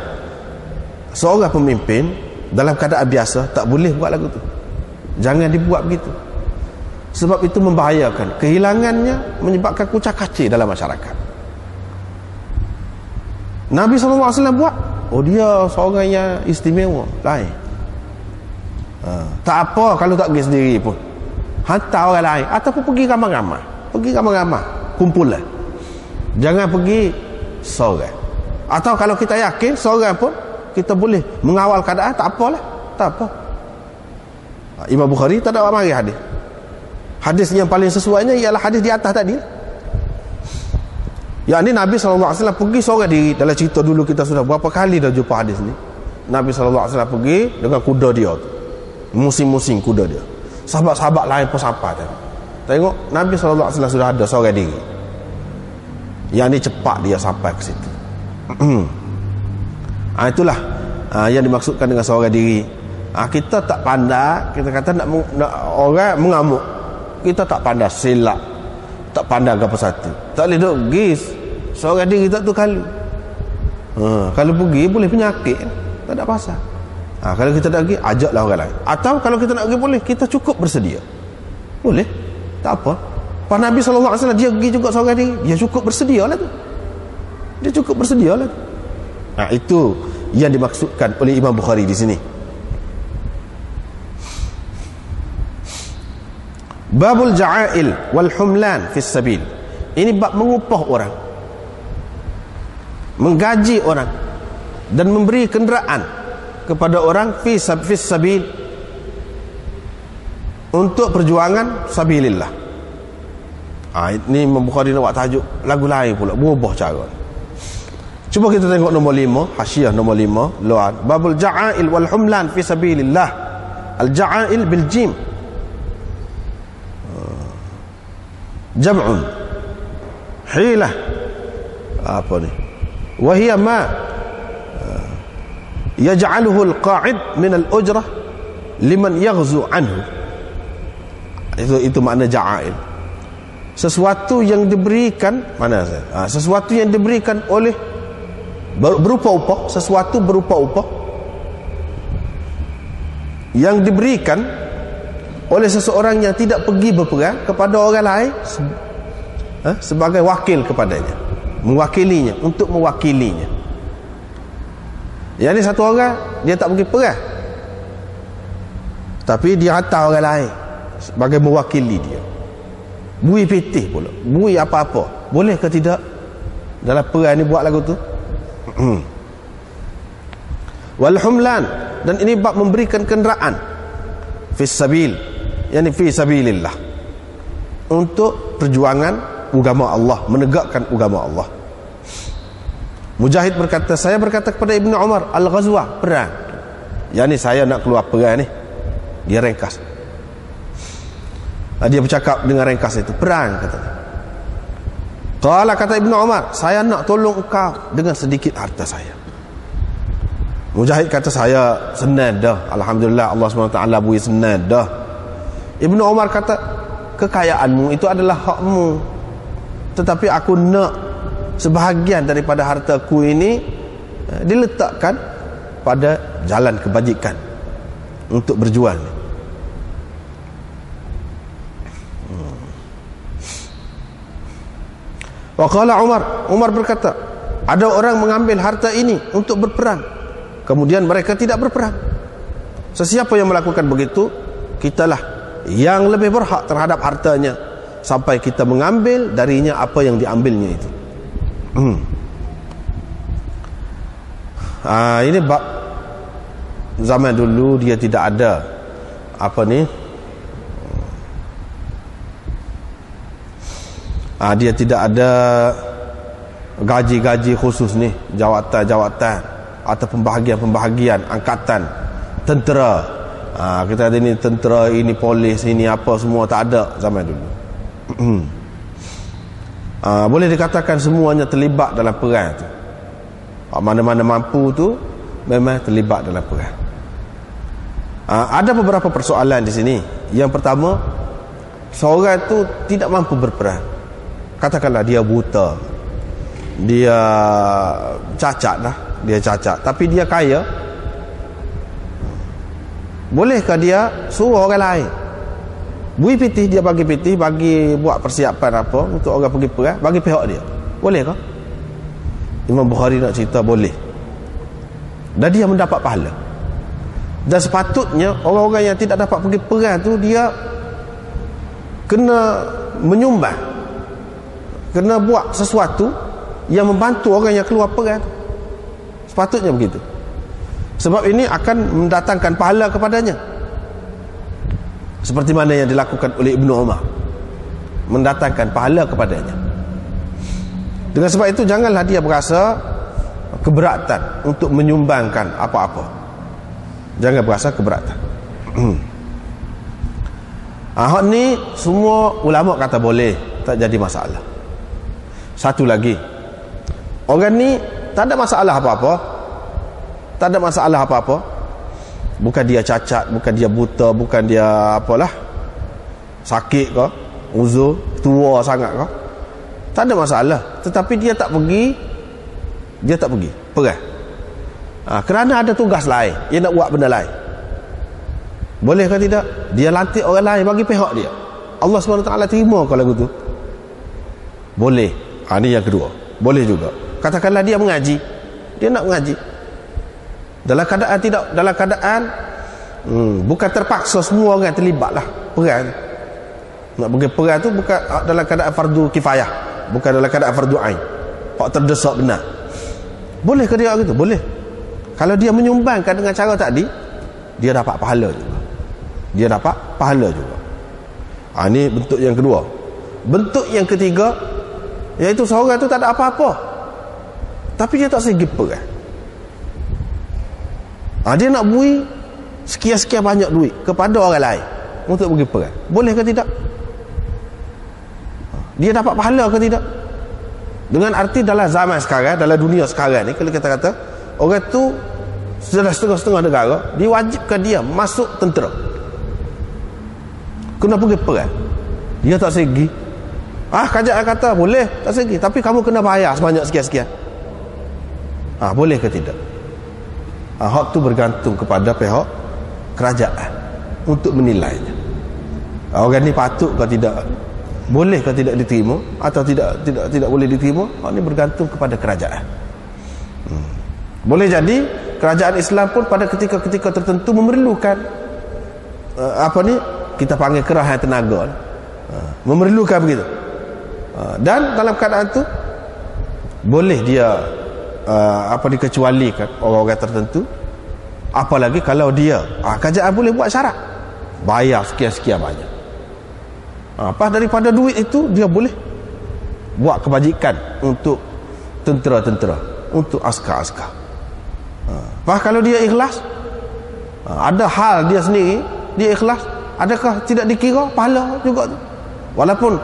seorang pemimpin dalam keadaan biasa tak boleh buat lagu tu. Jangan dibuat begitu. Sebab itu membahayakan. Kehilangannya menyebabkan kucak-kacir dalam masyarakat. Nabi SAW buat, dia seorang yang istimewa, lain. Tak apa kalau tak pergi sendiri pun, hantar orang lain, ataupun pergi ramai-ramai. Kumpulan. Jangan pergi seorang. Atau kalau kita yakin seorang pun kita boleh mengawal keadaan, tak apalah. Tak apa. Imam Bukhari tak ada mari hadis. Hadis yang paling sesuainya ialah hadis di atas tadi. Yang ini Nabi SAW pergi seorang diri. Dalam cerita dulu kita sudah berapa kali dah jumpa hadis ni. Nabi SAW pergi dengan kuda dia tu. Musim-musim kuda dia. Sahabat-sahabat lain pun sampai tengok Nabi SAW sudah ada seorang diri. Yang ni cepat dia sampai ke situ. Itulah yang dimaksudkan dengan seorang diri. Kita tak pandai, kita kata nak orang mengamuk, kita tak pandai silap, tak pandai apa satu, tak boleh duk gis seorang diri tak tu kalau kalau pergi boleh penyakit, tak ada pasal. Kalau kita nak pergi, ajaklah orang lain. Atau kalau kita nak pergi boleh, kita cukup bersedia, boleh, tak apa. Pak Nabi SAW dia pergi juga seorang diri, dia cukup bersedia lah tu, dia cukup bersedia lah tu. Itu yang dimaksudkan oleh Imam Bukhari di sini. Babul ja'ail wal humlan fis sabil. Ini bab mengupah orang, menggaji orang dan memberi kenderaan kepada orang fis sabil, untuk perjuangan sabilillah. Ini Imam Bukhari nak buat tajuk lagu lain pula, berubah cara. Cuba kita tengok nombor 5, hasyiah nombor 5, luar. Babul ja'ail wal humlan fi sabilillah. Al ja'ail bil jim, jam'un hilah, apa ni, wa hiya ma yaj'aluhu al-qa'id min al-ujrah liman yaghzu anhu. Itu makna ja'ail. Sesuatu yang diberikan, sesuatu yang diberikan oleh berupa upah, sesuatu berupa upah yang diberikan oleh seseorang yang tidak pergi berperang kepada orang lain sebagai wakil kepadanya, mewakilinya, untuk mewakilinya. Yang ni satu orang dia tak pergi perang, tapi dia hantar orang lain sebagai mewakili dia, bui pitih pula, bui apa-apa, boleh ke tidak dalam perang ni buat lagu tu? Wal humlan, dan ini bab memberikan kenderaan fis sabil, yakni fi sabilillah, untuk perjuangan agama Allah, menegakkan agama Allah. Mujahid berkata, saya berkata kepada Ibnu Umar, al-ghazwa, perang, yakni saya nak keluar perang ni. Dia ringkas, dia bercakap dengan ringkas itu, perang katanya. Qala, kata Ibnu Umar, saya nak tolong engkau dengan sedikit harta saya. Mujahid kata, saya senang dah, alhamdulillah, Allah SWT beri senang dah. Ibnu Umar kata, kekayaanmu itu adalah hakmu, tetapi aku nak sebahagian daripada hartaku ini diletakkan pada jalan kebajikan untuk berjual. Wa qala Umar berkata, ada orang mengambil harta ini untuk berperang, kemudian mereka tidak berperang. Sesiapa yang melakukan begitu, kitalah yang lebih berhak terhadap hartanya sampai kita mengambil darinya apa yang diambilnya itu. Ini bab zaman dulu dia tidak ada apa ni, dia tidak ada gaji-gaji khusus ni, jawatan-jawatan atau pembahagian-pembahagian angkatan tentera. Kita ada ni tentera, ini polis, ini apa, semua tak ada zaman dulu. Boleh dikatakan semuanya terlibat dalam perang tu. Mana-mana mampu tu memang terlibat dalam perang. Ada beberapa persoalan di sini. Yang pertama, seorang tu tidak mampu berperang. Katakanlah dia buta, dia cacat lah, dia cacat, tapi dia kaya. Bolehkah dia suruh orang lain bui pitih, dia bagi pitih, bagi buat persiapan apa untuk orang pergi perang, bagi pihak dia? Bolehkah? Imam Bukhari nak cerita boleh, dan dia mendapat pahala. Dan sepatutnya orang-orang yang tidak dapat pergi perang tu, dia kena menyumbang, kena buat sesuatu yang membantu orang yang keluar perang tu. Sepatutnya begitu. Sebab ini akan mendatangkan pahala kepadanya, seperti mana yang dilakukan oleh Ibnu Umar. mendatangkan pahala kepadanya. Dengan sebab itu janganlah dia berasa keberatan untuk menyumbangkan apa-apa. Jangan berasa keberatan. Hak ni semua ulama kata boleh, tak jadi masalah. Satu lagi, orang ni tak ada masalah apa-apa. Tak ada masalah apa-apa. Bukan dia cacat, bukan dia buta, bukan dia apalah, sakit ke, uzur, tua sangat ke, tak ada masalah. Tetapi dia tak pergi perang. Kerana ada tugas lain, dia nak buat benda lain. Boleh ke tidak? Dia lantik orang lain bagi pihak dia. Allah SWT terima kalau lagu tu? Boleh. Ini yang kedua. Boleh juga. Katakanlah dia mengaji, dia nak mengaji dalam keadaan bukan terpaksa semua orang terlibat lah perang. Nak pergi perang tu bukan dalam keadaan fardu kifayah, bukan dalam keadaan fardu ain. Pak terdesak benar. Boleh ke dia gitu? Boleh. Kalau dia menyumbangkan dengan cara tadi, dia dapat pahala juga. Dia dapat pahala juga. Ini bentuk yang kedua. Bentuk yang ketiga, iaitu seorang tu tak ada apa-apa, tapi dia tak segi perang. Dia nak beri sekian-sekian banyak duit kepada orang lain untuk pergi perang. Boleh ke tidak? Dia dapat pahala ke tidak? Dengan arti dalam zaman sekarang, dalam dunia sekarang ni, kalau kita kata orang tu sudah setengah-setengah negara, diwajibkan dia masuk tentera, kena pergi perang, dia tak segi. Kerajaan kata boleh, tak segi, tapi kamu kena bayar sebanyak sekian-sekian. Boleh ke tidak? Hak tu bergantung kepada pihak kerajaan untuk menilainya. Orang ni patut ke tidak, boleh ke tidak diterima, atau tidak boleh diterima, hak ni bergantung kepada kerajaan. Boleh jadi kerajaan Islam pun pada ketika-ketika tertentu memerlukan kita panggil kerahan tenaga, memerlukan begitu. Dan dalam keadaan tu boleh dia dikecualikan orang-orang tertentu. Apalagi kalau dia kerajaan boleh buat syarat bayar sekian-sekian banyak. Apa daripada duit itu dia boleh buat kebajikan untuk tentera-tentera, untuk askar-askar. Kalau dia ikhlas, ada hal dia sendiri, dia ikhlas, adakah tidak dikira pahala juga tu? Walaupun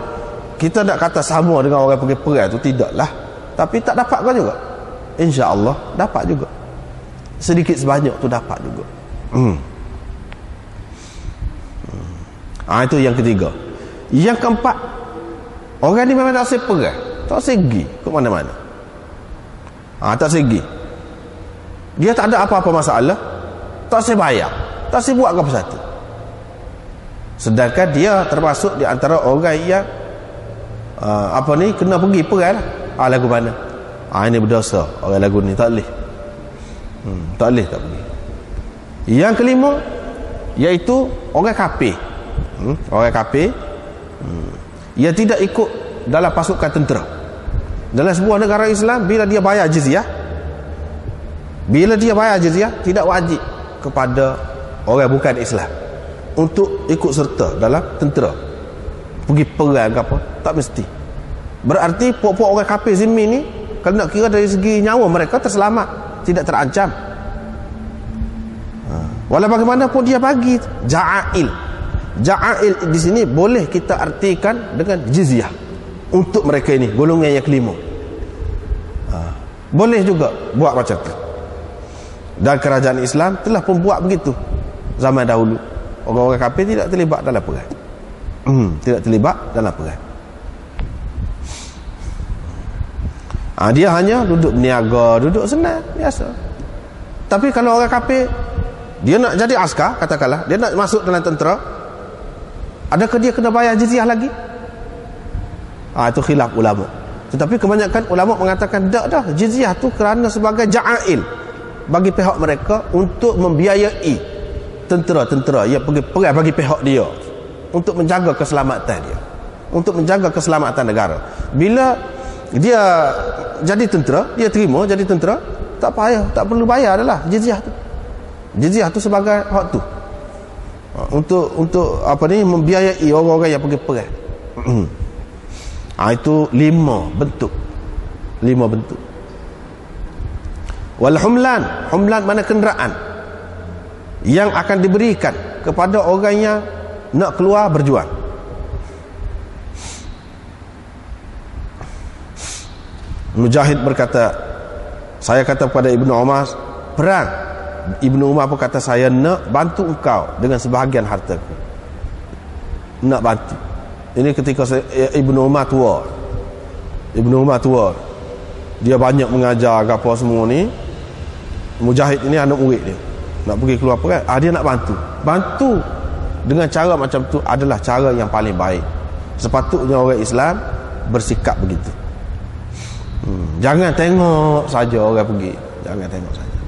kita nak kata sama dengan orang pergi perang tu, tidaklah, tapi tak dapat kan juga? InsyaAllah dapat juga. Sedikit sebanyak tu dapat juga. Itu yang ketiga. Yang keempat, orang ni memang tak segi perang, tak segi ke mana-mana. Tak segi. Dia tak ada apa-apa masalah, tak segi bayar, tak segi buat apa satu. Sedangkan dia termasuk di antara orang yang kena pergi perang lah. Lagu mana? Ini berdosa orang lagu ni, tak boleh. Tak boleh tak pergi. Yang kelima, iaitu orang kafir. Orang kafir, ia tidak ikut dalam pasukan tentera. Dalam sebuah negara Islam, bila dia bayar jizyah, tidak wajib kepada orang bukan Islam untuk ikut serta dalam tentera, pergi perang ke apa, tak mesti. Berarti puak-puak orang kafir zimmi ni, kalau nak kira dari segi nyawa mereka terselamat, tidak terancam. Walau bagaimanapun dia bagi ja'ail. Ja'ail di sini boleh kita artikan dengan jizyah untuk mereka ini, golongan yang kelima. Boleh juga buat macam tu. Dan kerajaan Islam telah pun buat begitu zaman dahulu. Orang-orang kafir tidak terlibat dalam perang. Tidak terlibat dalam perang. Dia hanya duduk berniaga, duduk senang, biasa. Tapi kalau orang kafir, dia nak jadi askar, katakanlah, dia nak masuk dalam tentera, adakah dia kena bayar jizyah lagi? Itu khilaf ulama. Tetapi kebanyakan ulama mengatakan tak dah, jizyah tu kerana sebagai ja'ail bagi pihak mereka untuk membiayai tentera-tentera yang pergi perang bagi pihak dia, untuk menjaga keselamatan dia, untuk menjaga keselamatan negara. Bila dia jadi tentera, dia terima jadi tentera, tak payah, tak perlu bayar adalah jizyah tu. Jizyah tu sebagai hak tu, untuk membiayai orang-orang yang pergi perang. Itu 5 bentuk. 5 bentuk. Wal humlan, humlan mana kenderaan yang akan diberikan kepada orang yang nak keluar berjuang. Mujahid berkata, saya kata kepada Ibnu Umar, perang. Ibnu Umar pun kata, saya nak bantu engkau dengan sebahagian hartaku. Nak bantu. Ini ketika Ibnu Umar tua. Ibnu Umar tua. Dia banyak mengajar apa semua ni. Mujahid ini anak murid dia. Nak pergi keluar perang, dia nak bantu. Bantu dengan cara macam tu adalah cara yang paling baik. Sepatutnya orang Islam bersikap begitu. Jangan tengok saja orang pergi. Jangan tengok saja.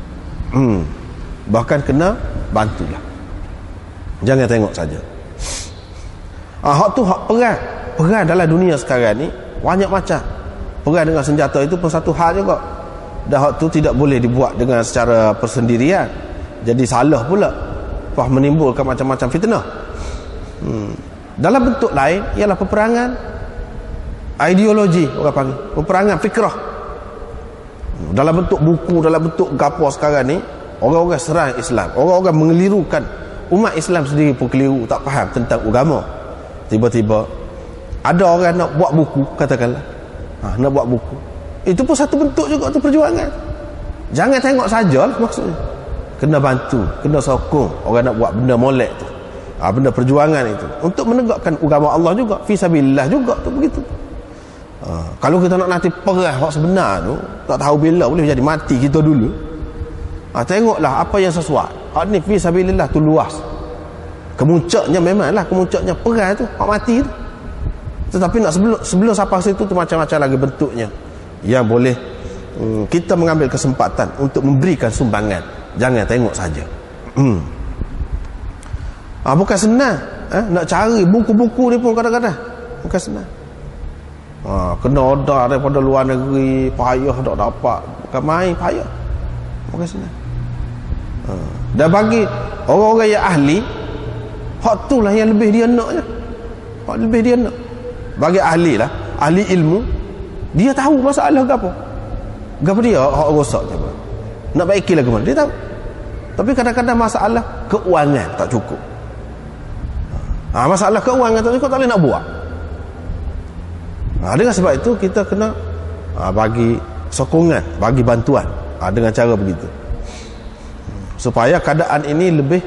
Bahkan kena bantulah. Jangan tengok saja. Hak tu hak perang. Perang dalam dunia sekarang ni banyak macam. Perang dengan senjata itu pun satu hal juga. Dan hak tu tidak boleh dibuat dengan secara persendirian. Jadi salah pula. Fah menimbulkan macam-macam fitnah. Dalam bentuk lain ialah peperangan ideologi, orang panggil peperangan fikrah. Dalam bentuk buku, dalam bentuk gapo sekarang ni, orang-orang serang Islam, orang-orang mengelirukan umat Islam sendiri pun keliru, tak faham tentang agama. Tiba-tiba ada orang nak buat buku, katakanlah nak buat buku, itu pun satu bentuk juga tu perjuangan. Jangan tengok sajalah maksudnya. Kena bantu, kena sokong orang nak buat benda molek tu, benda perjuangan itu untuk menegakkan agama Allah juga, fi sabilillah juga tu begitu. Kalau kita nak nanti perang hak sebenar tu, tak tahu bila boleh jadi mati kita dulu. Tengoklah apa yang sesuai. Hak ni fi sabilillah tu luas. Kemuncaknya memanglah kemuncaknya perang tu, hak mati tu. Tetapi nak sebelum sampai situ tu macam-macam lagi bentuknya yang boleh kita mengambil kesempatan untuk memberikan sumbangan. Jangan tengok saja. Bukan senang. Nak cari buku-buku ni pun kadang-kadang bukan senang. Kena order daripada luar negeri, payah tak dapat, bukan main, payah, bukan senang. Dan bagi orang-orang yang ahli, hak tu lah yang lebih dia nak je. Hak lebih dia nak. Bagi ahli lah, ahli ilmu, dia tahu masalah ke apa. Apa dia hak rosak je. Nak baiki lagi mana dia tahu. Tapi kadang-kadang masalah keuangan tak cukup. Masalah keuangan tak cukup, tak boleh nak buat. Dengan sebab itu kita kena bagi sokongan, bagi bantuan dengan cara begitu, supaya keadaan ini lebih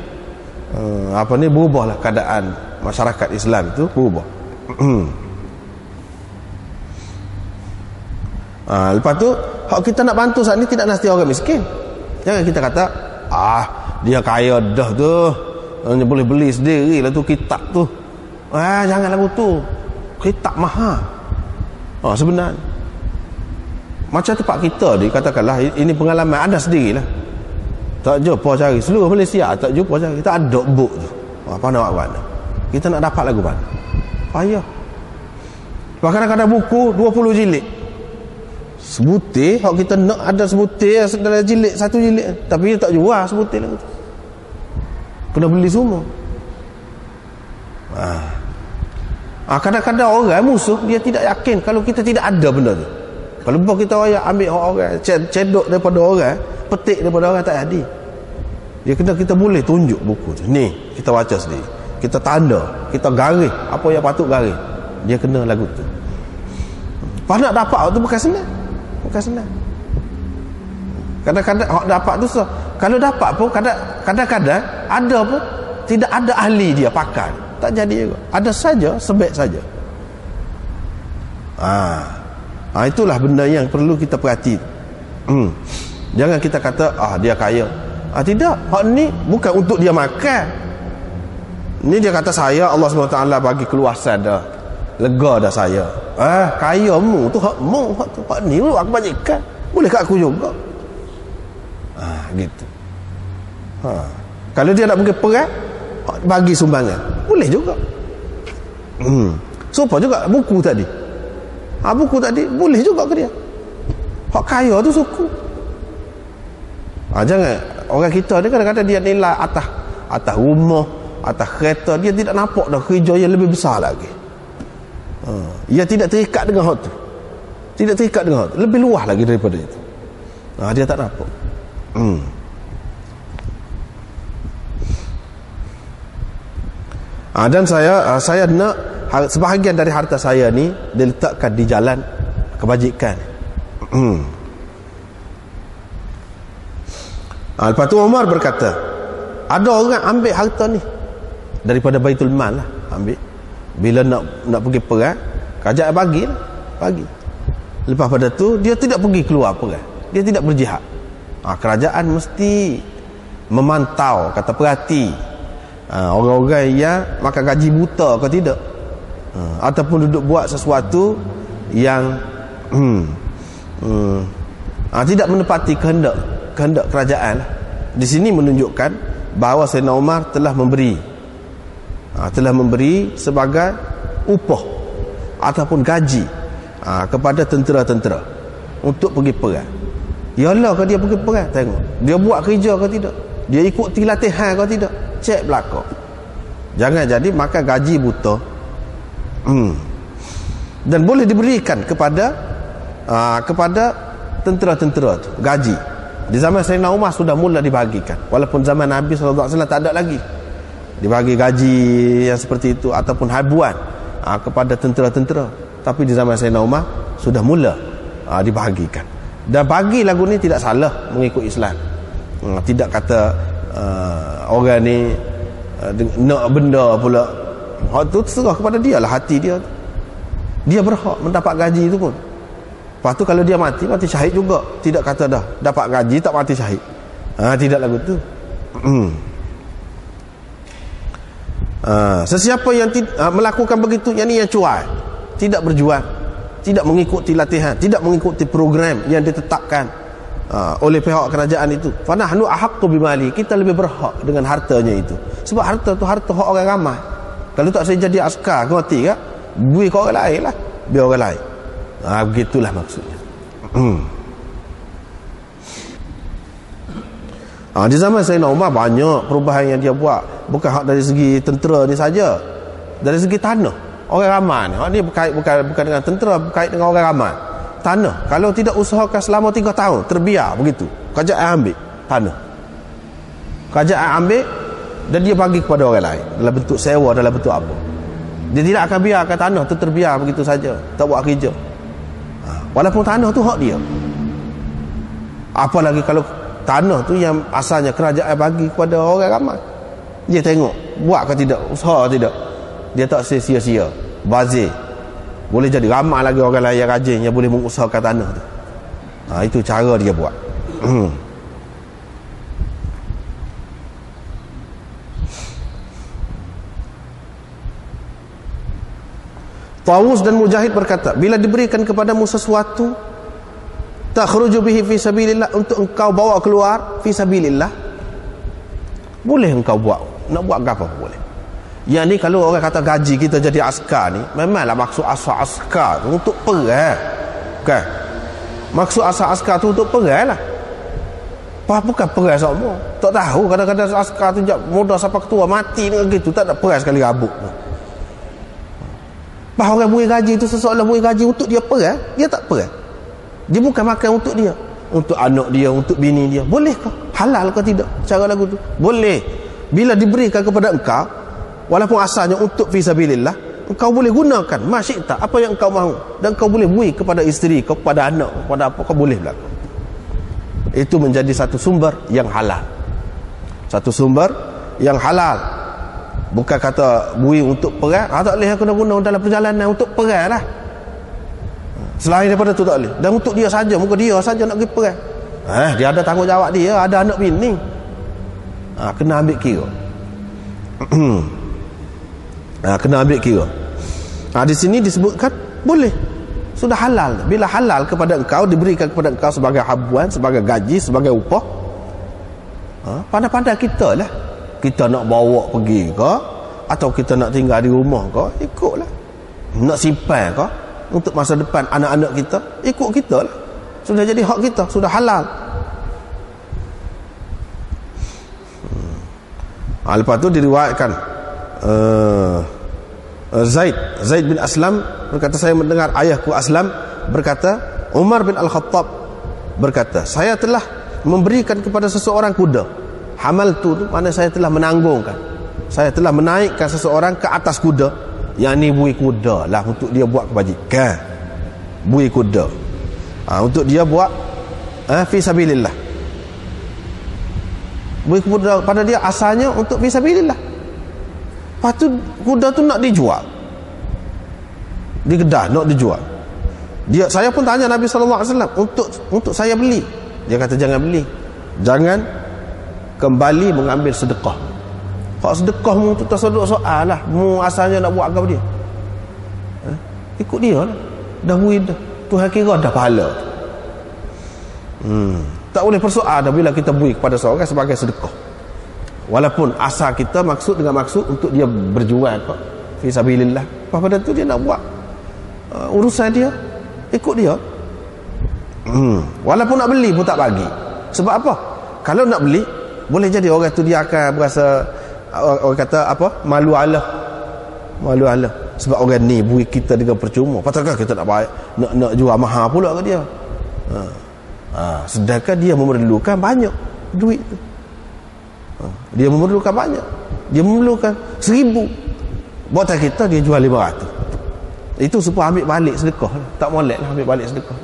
berubahlah, keadaan masyarakat Islam itu berubah. Lepas tu kita nak bantu saat ini tidak mesti orang miskin. Jangan kita kata dia kaya dah tu, boleh beli sendiri lah tu kitab tu. Jangan lagu tu, kitab mahal. Sebenarnya macam tempat kita ni, katakanlah ini pengalaman anda sendirilah, tak jumpa cari seluruh Malaysia, tak jumpa cari, kita ada buk tu, apa nak buat mana, kita nak dapat lagu mana, payah. Kadang-kadang buku 20 jilid, sebutir hak kita nak ada sebutir dalam jilid, satu jilid, tapi dia tak jual sebutir lagu tu, kena beli semua. Kadang-kadang orang musuh dia tidak yakin kalau kita tidak ada benda tu. Kalau kita ambil orang, cedok daripada orang, petik daripada orang, tak ada. Dia kena kita boleh tunjuk buku tu. Ni kita baca sendiri, kita tanda, kita garis apa yang patut garis. Dia kena lagu tu. Pas nak dapat tu bukan senang. Bukan senang. Kadang-kadang hak dapat tu susah. Kalau dapat pun kadang-kadang ada pun tidak ada ahli dia pakar. Tak jadi juga. Ada saja, sebab saja. Itulah benda yang perlu kita perhati. Jangan kita kata dia kaya. Tidak, hak ni bukan untuk dia makan. Ni dia kata saya Allah SWT bagi keluasan dah, lega dah saya. Kaya mu tu hak mu, hak tu hak ni aku bagikan. Boleh kat aku juga. Gitu. Kalau dia nak pergi perang, bagi sumbangan, boleh juga. Supaya juga buku tadi, buku tadi boleh juga ke dia. Hak kaya tu suku. Jangan orang kita ni kadang-kadang dia nilai atas rumah, atas kereta, dia tidak nampak dah kerja yang lebih besar lagi. Ia tidak terikat dengan hak tu. Tidak terikat dengan hak tu. Lebih luas lagi daripada itu. Dia tak nampak. Dan saya nak sebahagian dari harta saya ni diletakkan di jalan kebajikan. Lepas tu Umar berkata, ada orang ambil harta ni daripada Baitul Mal lah, ambil. Bila nak pergi perang, kerajaan bagi. Lepas pada tu dia tidak pergi keluar perang, dia tidak berjihad. Kerajaan mesti memantau, kata perhati orang-orang yang makan gaji buta ke tidak, ataupun duduk buat sesuatu yang tidak menepati kehendak kerajaan. Di sini menunjukkan bahawa Sayyidina Umar telah memberi sebagai upah ataupun gaji kepada tentera-tentera untuk pergi perang. Yalah ke dia pergi perang, tengok dia buat kerja ke tidak, dia ikuti latihan ke tidak, cek belakang. Jangan jadi makan gaji buta. Dan boleh diberikan kepada tentera-tentera tu gaji. Di zaman Sayyidina Umar sudah mula dibahagikan, walaupun zaman Nabi SAW tak ada lagi dibagi gaji yang seperti itu ataupun habuan kepada tentera-tentera. Tapi di zaman Sayyidina Umar sudah mula dibahagikan. Dan bagi lagu ni tidak salah mengikut Islam. Tidak kata orang ni nak benda pula. Hak tu terserah kepada dia lah, hati dia. Dia berhak mendapat gaji itu pun. Lepas tu kalau dia mati syahid juga. Tidak kata dah dapat gaji tak mati syahid. Tidak lagu tu. Sesiapa yang melakukan begitu, yang ni yang cuai, tidak berjuang, tidak mengikuti latihan, tidak mengikuti program yang ditetapkan oleh pihak kerajaan itu, fa nahnu ahaqqu bimali, kita lebih berhak dengan hartanya itu. Sebab harta tu harta hak orang ramai. Kalau tak saya jadi askar ngerti tak, bui ke orang lain lah, biar orang lain. Begitulah maksudnya. Di zaman Sayyidina Umar banyak perubahan yang dia buat. Bukan hak dari segi tentera ni saja, dari segi tanah orang ramai ni. Hak ni bukan dengan tentera, berkait dengan orang ramai. Tanah kalau tidak usahakan selama 3 tahun, terbiar begitu, kerajaan ambil tanah. Kerajaan ambil dan dia bagi kepada orang lain dalam bentuk sewa, dalam bentuk apa. Dia tidak akan biarkan tanah tu terbiar begitu saja, tak buat kerja. Walaupun tanah tu hak dia. Apalagi kalau tanah tu yang asalnya kerajaan bagi kepada orang ramai. Dia tengok buat ke tidak, usaha ke tidak. Dia tak sia-sia bazir. Boleh jadi ramai lagi orang lain yang rajin yang boleh mengusahakan tanah tu. Itu cara dia buat. Tawus dan Mujahid berkata, bila diberikan kepadamu sesuatu, takhruju bihi fi sabilillah, untuk engkau bawa keluar fi sabilillah, boleh engkau buat. Nak buat apa boleh. Yang ni kalau orang kata gaji kita jadi askar ni, memanglah maksud asal askar tu untuk perang. Bukan. Maksud asal askar tu untuk perang lah. Bukan perang semua. Tak tahu kadang-kadang askar tu muda sampai ketua mati dengan gitu, tak ada perang sekali rabuk. Bahawa orang beri gaji itu seseorang beri gaji untuk dia perang, dia tak perang. Dia bukan makan untuk dia, untuk anak dia, untuk bini dia. Bolehkah? Halal ke tidak cara lagu tu? Boleh. Bila diberikan kepada engkau, walaupun asalnya untuk fisabilillah, engkau boleh gunakan masyikta, apa yang engkau mahu, dan engkau boleh beri kepada isteri, kepada anak, kepada apa kau boleh berlaku. Itu menjadi satu sumber yang halal. Satu sumber yang halal. Bukan kata beri untuk perang, tak boleh kena guna dalam perjalanan untuk perang lah. Selain daripada tu tak boleh. Dan untuk dia saja, muka dia saja nak pergi perang. Dia ada tanggungjawab dia, ada anak bini. Kena ambil kira. Kena ambil kira. Di sini disebutkan boleh. Sudah halal. Bila halal kepada engkau, diberikan kepada engkau sebagai habuan, sebagai gaji, sebagai upah, pandai-pandai kita lah. Kita nak bawa pergi ke, atau kita nak tinggal di rumah ke, ikutlah. Nak simpan ke untuk masa depan anak-anak kita, ikut kita lah. Sudah jadi hak kita, sudah halal. Lepas tu diriwayatkan Zaid bin Aslam berkata, saya mendengar ayahku Aslam berkata, Umar bin Al-Khattab berkata, saya telah memberikan kepada seseorang kuda. Hamaltu tu mana saya telah menanggungkan, saya telah menaikkan seseorang ke atas kuda. Yang ni bui kuda lah untuk dia buat kebajikan, bui kuda untuk dia buat fi sabilillah. Bui kuda pada dia asalnya untuk fi sabilillah. Lepas tu kuda tu nak dijual di kedai, nak dijual. Saya pun tanya Nabi SAW, untuk saya beli. Dia kata jangan beli, jangan kembali mengambil sedekah. Kalau sedekah mu tu terseduk soal lah, mu asalnya nak buat apa dia, ikut dia lah. Dah bui dah, Tuhan kira dah pahala. Tak boleh persoal dah bila kita bui kepada seorang sebagai sedekah, walaupun asal kita dengan maksud untuk dia berjual fi sabilillah. Pada tu dia nak buat urusan dia, ikut dia. Walaupun nak beli pun tak bagi. Sebab apa? Kalau nak beli, boleh jadi orang tu dia akan berasa, orang kata apa, malu Allah. Sebab orang ni bui kita dengan percuma, patakah kita nak jual mahal pula ke dia. Sedangkan dia memerlukan banyak duit tu. Dia memerlukan banyak, dia memerlukan 1,000, buatan kita dia jual 500. Itu supaya ambil balik sedekah. Tak molek lah ambil balik sedekah.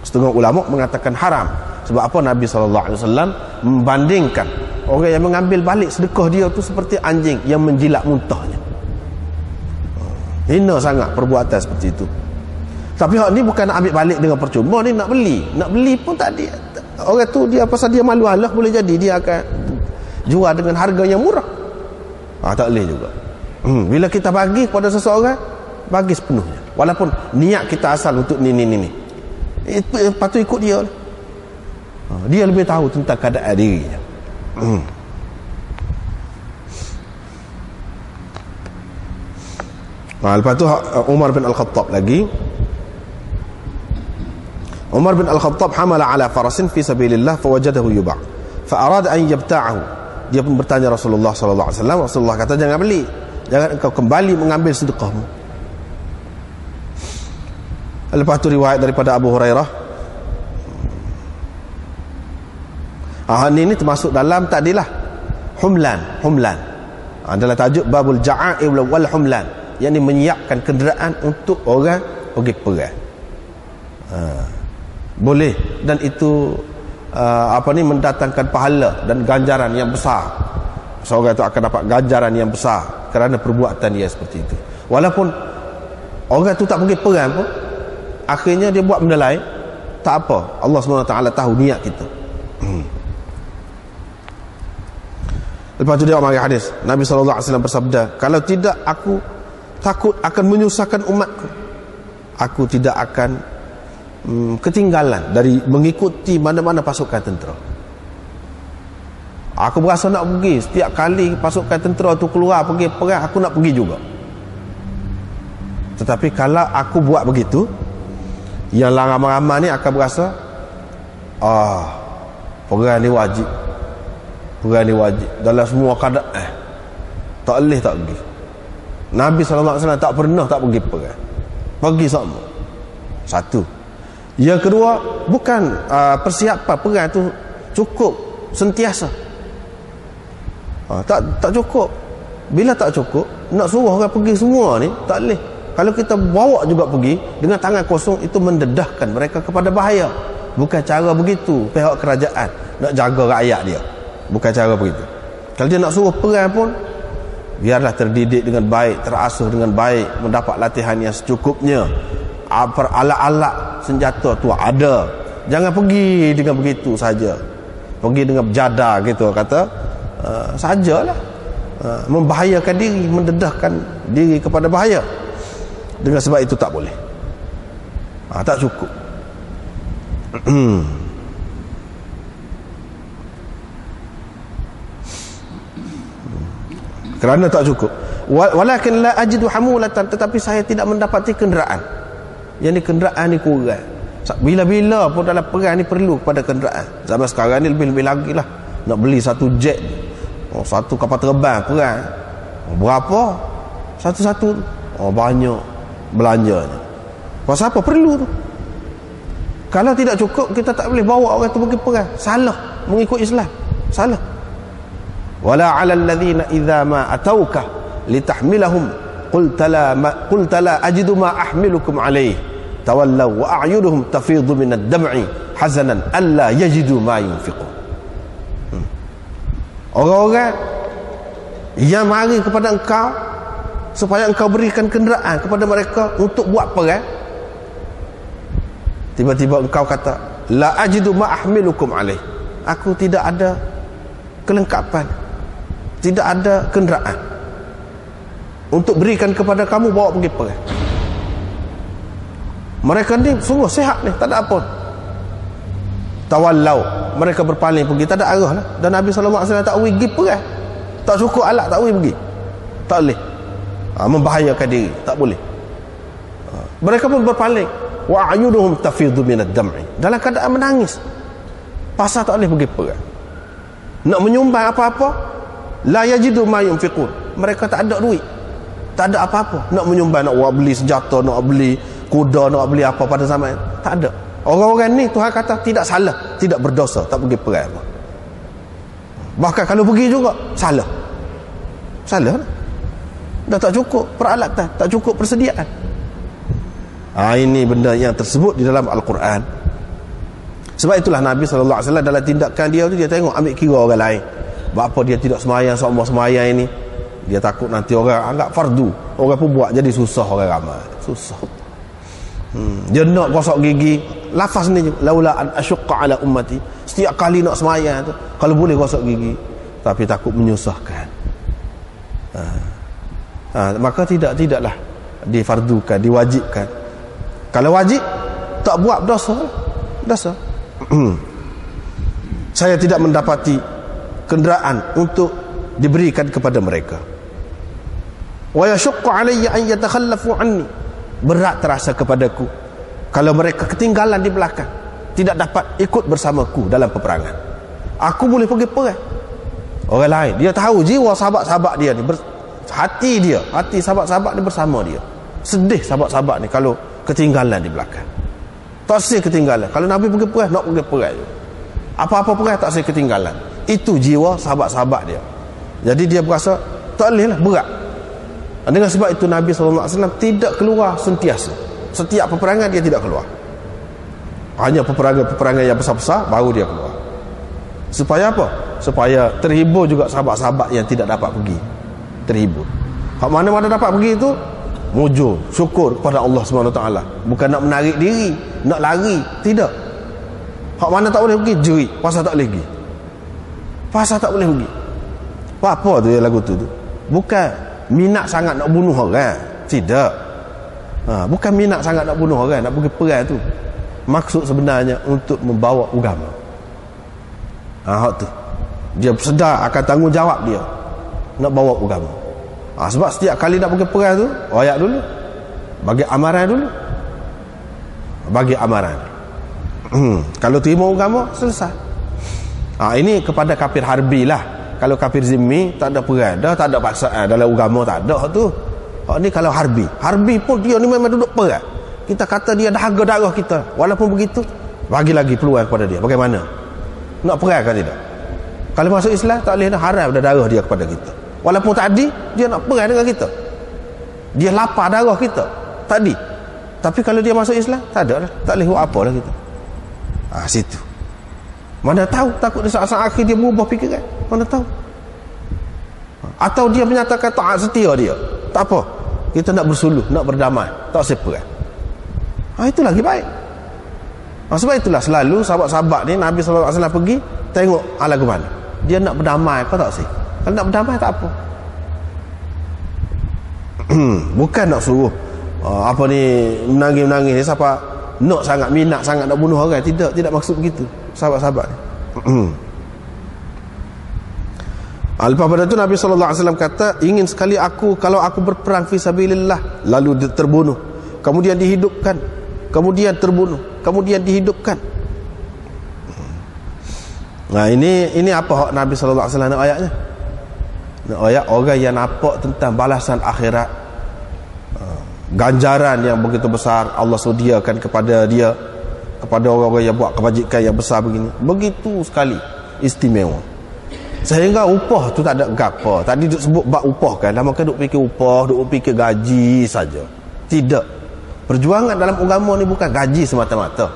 Setengah ulama mengatakan haram. Sebab apa? Nabi SAW membandingkan orang yang mengambil balik sedekah dia tu seperti anjing yang menjilat muntahnya. Hina sangat perbuatan seperti itu. Tapi hak ni bukan nak ambil balik dengan percuma, ni nak beli. Nak beli pun tak dia. Orang tu dia pasal dia malu Allah, boleh jadi dia akan jual dengan harga yang murah. Tak boleh juga. Bila kita bagi kepada seseorang, bagi sepenuhnya. Walaupun niat kita asal untuk ni. Patut ikut dia lah. Dia lebih tahu tentang keadaan dirinya. Lepas tu Umar bin Al-Khattab lagi. Umar bin Al-Khattab hamala ala farasin fi sabilillah fawajadahu yuba' fa arada an yabta'ahu. Dia pun bertanya Rasulullah sallallahu alaihi wasallam. Rasulullah kata jangan beli, jangan engkau kembali mengambil sedekahmu. Lepas tu riwayat daripada Abu Hurairah. Ini termasuk dalam tadilah humlan. Adalah tajuk babul ja'i wal humlan, yang ini menyiapkan kenderaan untuk orang pergi perang. Boleh, dan itu mendatangkan pahala dan ganjaran yang besar. Seorang itu akan dapat ganjaran yang besar kerana perbuatan dia seperti itu. Walaupun orang itu tak pergi perang pun, akhirnya dia buat benda lain, tak apa, Allah SWT tahu niat kita. Lepas tu dia mari hadis Nabi SAW bersabda, kalau tidak aku takut akan menyusahkan umatku, aku tidak akan ketinggalan dari mengikuti mana-mana pasukan tentera. Aku berasa nak pergi, setiap kali pasukan tentera tu keluar pergi perang, aku nak pergi juga. Tetapi kalau aku buat begitu, yang ramai-ramai ni akan berasa perang ni wajib, dalam semua keadaan tak boleh tak pergi. Nabi SAW tak pernah tak pergi perang, pergi sama. Satu. Yang kedua, bukan persiapan perang tu cukup sentiasa. Tak cukup. Bila tak cukup, nak suruh orang pergi semua ni tak boleh. Kalau kita bawa juga pergi dengan tangan kosong, itu mendedahkan mereka kepada bahaya. Bukan cara begitu pihak kerajaan nak jaga rakyat dia. Bukan cara begitu. Kalau dia nak suruh perang pun, biarlah terdidik dengan baik, terasuh dengan baik, mendapat latihan yang secukupnya. Alat-alat senjata tu ada. Jangan pergi dengan begitu saja, pergi dengan berjada gitu kata, sajalah, membahayakan diri, mendedahkan diri kepada bahaya. Dengan sebab itu tak boleh, tak cukup. Kerana tak cukup. Walakin la ajidu hamulatan, tetapi saya tidak mendapati kenderaan. Yang ni kenderaan ni kurang. Bila-bila pun dalam perang ni perlu kepada kenderaan. Zaman sekarang ni lebih-lebih lagi lah. Nak beli satu jet, satu kapal terbang perang, berapa? Satu-satu. Oh, banyak belanjanya. Pasal apa? Perlu tu. Kalau tidak cukup, kita tak boleh bawa orang tu pergi perang. Salah mengikut Islam. Salah. Wala 'alal ladzina idza ma atauka litahmilahum qulta la ajidu ma ahmilukum alayhi tawallaw wa a'yunuhum tafidu min ad-dam'i hazanan alla yajidu ma yunfiqun. Orang-orang yang mari kepada engkau supaya engkau berikan kenderaan kepada mereka untuk buat perang, tiba-tiba engkau kata la ajidu ma ahmilukum alaih, aku tidak ada kelengkapan, tidak ada kenderaan untuk berikan kepada kamu bawa pergi perang. Mereka ni sungguh sihat ni, tak ada apa. Tawallau, mereka berpaling pergi, tak ada arah lah. Dan Nabi SAW tak boleh pergi perang, tak cukup alat, tak boleh pergi, tak boleh. Membahayakan diri, tak boleh. Mereka pun berpaling. Wa ayunuhum tafidu minad dam'i, dalam keadaan menangis pasal tak boleh pergi perang. Nak menyumbang apa-apa, la yajidu ma yunfiqun, mereka tak ada duit, tak ada apa-apa nak menyumbang, nak buat beli senjata, nak beli kuda, nak beli apa pada zaman itu, tak ada. Orang-orang ni Tuhan kata tidak salah, tidak berdosa, tak pergi perang. Bahkan kalau pergi juga salah. Salah. Dah tak cukup peralatan, tak cukup persediaan. Ini benda yang tersebut di dalam Al-Quran. Sebab itulah Nabi SAW dalam tindakan dia tu, dia tengok ambil kira orang lain. Bapa dia tidak semayang, seumur semayang ini, dia takut nanti orang anggap fardu, orang pun buat jadi susah orang ramai. Susah. Dia nak gosok gigi, lafaz ni je, laula an asyqa ala ummati, setiap kali nak semayang tu kalau boleh gosok gigi, tapi takut menyusahkan. Maka tidaklah difardukan, diwajibkan. Kalau wajib tak buat, dosa. Saya tidak mendapati kenderaan untuk diberikan kepada mereka. Wa yashqu alayya an yatakhallafu anni, berat terasa kepadaku kalau mereka ketinggalan di belakang, tidak dapat ikut bersamaku dalam peperangan. Aku boleh pergi perang, orang lain dia tahu jiwa sahabat-sahabat dia ni, hati sahabat-sahabat ni bersama dia. Sedih sahabat-sahabat ni kalau ketinggalan di belakang. Tak sih ketinggalan. Kalau Nabi pergi perang, nak pergi perang. Apa-apa perang tak sih ketinggalan. Itu jiwa sahabat-sahabat dia. Jadi dia berasa tak boleh lah, berat. Dengan sebab itu Nabi SAW tidak keluar sentiasa. Setiap peperangan dia tidak keluar. Hanya peperangan yang besar-besar baru dia keluar. Supaya apa? Supaya terhibur juga sahabat-sahabat yang tidak dapat pergi. Terhibur. Hak mana-mana dapat pergi itu, mujur, syukur kepada Allah SWT. Bukan nak menarik diri, nak lari, tidak. Hak mana tak boleh pergi, jerit pasal tak boleh pergi, pasal tak boleh pergi. Apa tu yang lagu tu bukan minat sangat nak bunuh orang, tidak. Bukan minat sangat nak bunuh orang, nak pergi perang tu. Maksud sebenarnya untuk membawa agama. Hak tu dia sedar akan tanggungjawab dia nak bawa agama. Sebab setiap kali nak pergi perang tu, royak dulu, bagi amaran dulu, bagi amaran. Kalau terima agama, selesai. Ini kepada kafir harbi lah. Kalau kafir zimmi, tak ada perang dah, tak ada paksaan dalam agama, tak ada tu. Ni kalau harbi pun dia ni memang duduk perang. Kita kata dia dah harga darah kita, walaupun begitu bagi lagi peluang kepada dia. Bagaimana nak perang kan tidak? Kalau masuk Islam, tak boleh dah, haram dah darah dia kepada kita. Walaupun tadi dia nak perang dengan kita, dia lapar darah kita tadi, tapi kalau dia masuk Islam, tak ada lah, tak boleh buat apa lah kita. Situ mana tahu, takut di saat-saat akhir dia berubah fikiran, mana tahu. Atau dia menyatakan taat setia dia, tak apa, kita nak bersuluh, nak berdamai, tak usah perang. Itu lagi baik. Sebab itulah selalu sahabat-sahabat ni Nabi SAW pergi tengok lagu mana, dia nak berdamai kau tak sih. Kalau nak berdamai tak apa. Bukan nak suruh apa ni menangis-menangis siapa nak sangat minat sangat nak bunuh orang, tidak maksud begitu sahabat-sahabat ni. Lepas pada itu Nabi SAW kata, ingin sekali aku kalau aku berperang fi sabilillah, lalu terbunuh, kemudian dihidupkan, kemudian terbunuh, kemudian dihidupkan. Ini apa hak Nabi SAW nak ayatnya? Nak ayat orang yang nampak tentang balasan akhirat, ganjaran yang begitu besar Allah sediakan kepada dia, kepada orang-orang yang buat kebajikan yang besar begini. Begitu sekali istimewa, sehingga upah tu tak ada gapo. Tadi duk sebut bab upah kan, lama kan duk fikir upah, duk fikir gaji saja. Tidak. Perjuangan dalam agama ni bukan gaji semata-mata,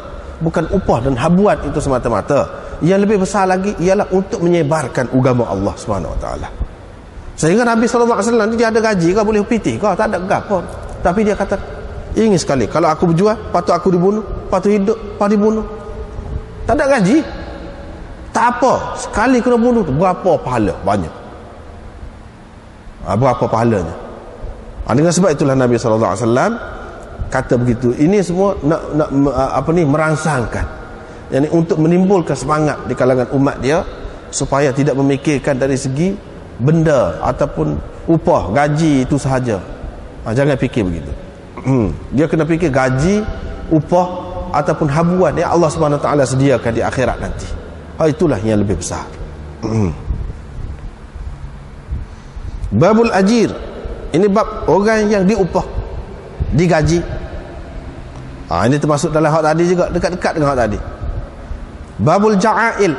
bukan upah dan habuan itu semata-mata. Yang lebih besar lagi ialah untuk menyebarkan agama Allah Subhanahu Wa Taala. Sehingga Nabi SAW dia ada gaji kau boleh upiti kau, tak ada gapo. Tapi dia kata ingin sekali kalau aku berjuang, patut aku dibunuh, patut hidup, patut dibunuh. Tak ada gaji, tak apa, sekali kena bunuh tu berapa pahala? Banyak. Berapa pahalanya? Dengan sebab itulah Nabi SAW kata begitu. Ini semua nak merangsangkan, yani untuk menimbulkan semangat di kalangan umat dia supaya tidak memikirkan dari segi benda ataupun upah, gaji itu sahaja. Jangan fikir begitu. Dia kena fikir gaji, upah ataupun habuan yang Allah Subhanahu Wa Taala sediakan di akhirat nanti. Itulah yang lebih besar. Babul ajir, ini bab orang yang diupah, digaji. Ini termasuk dalam hak tadi juga, dekat-dekat dengan hak tadi. Babul ja'ail,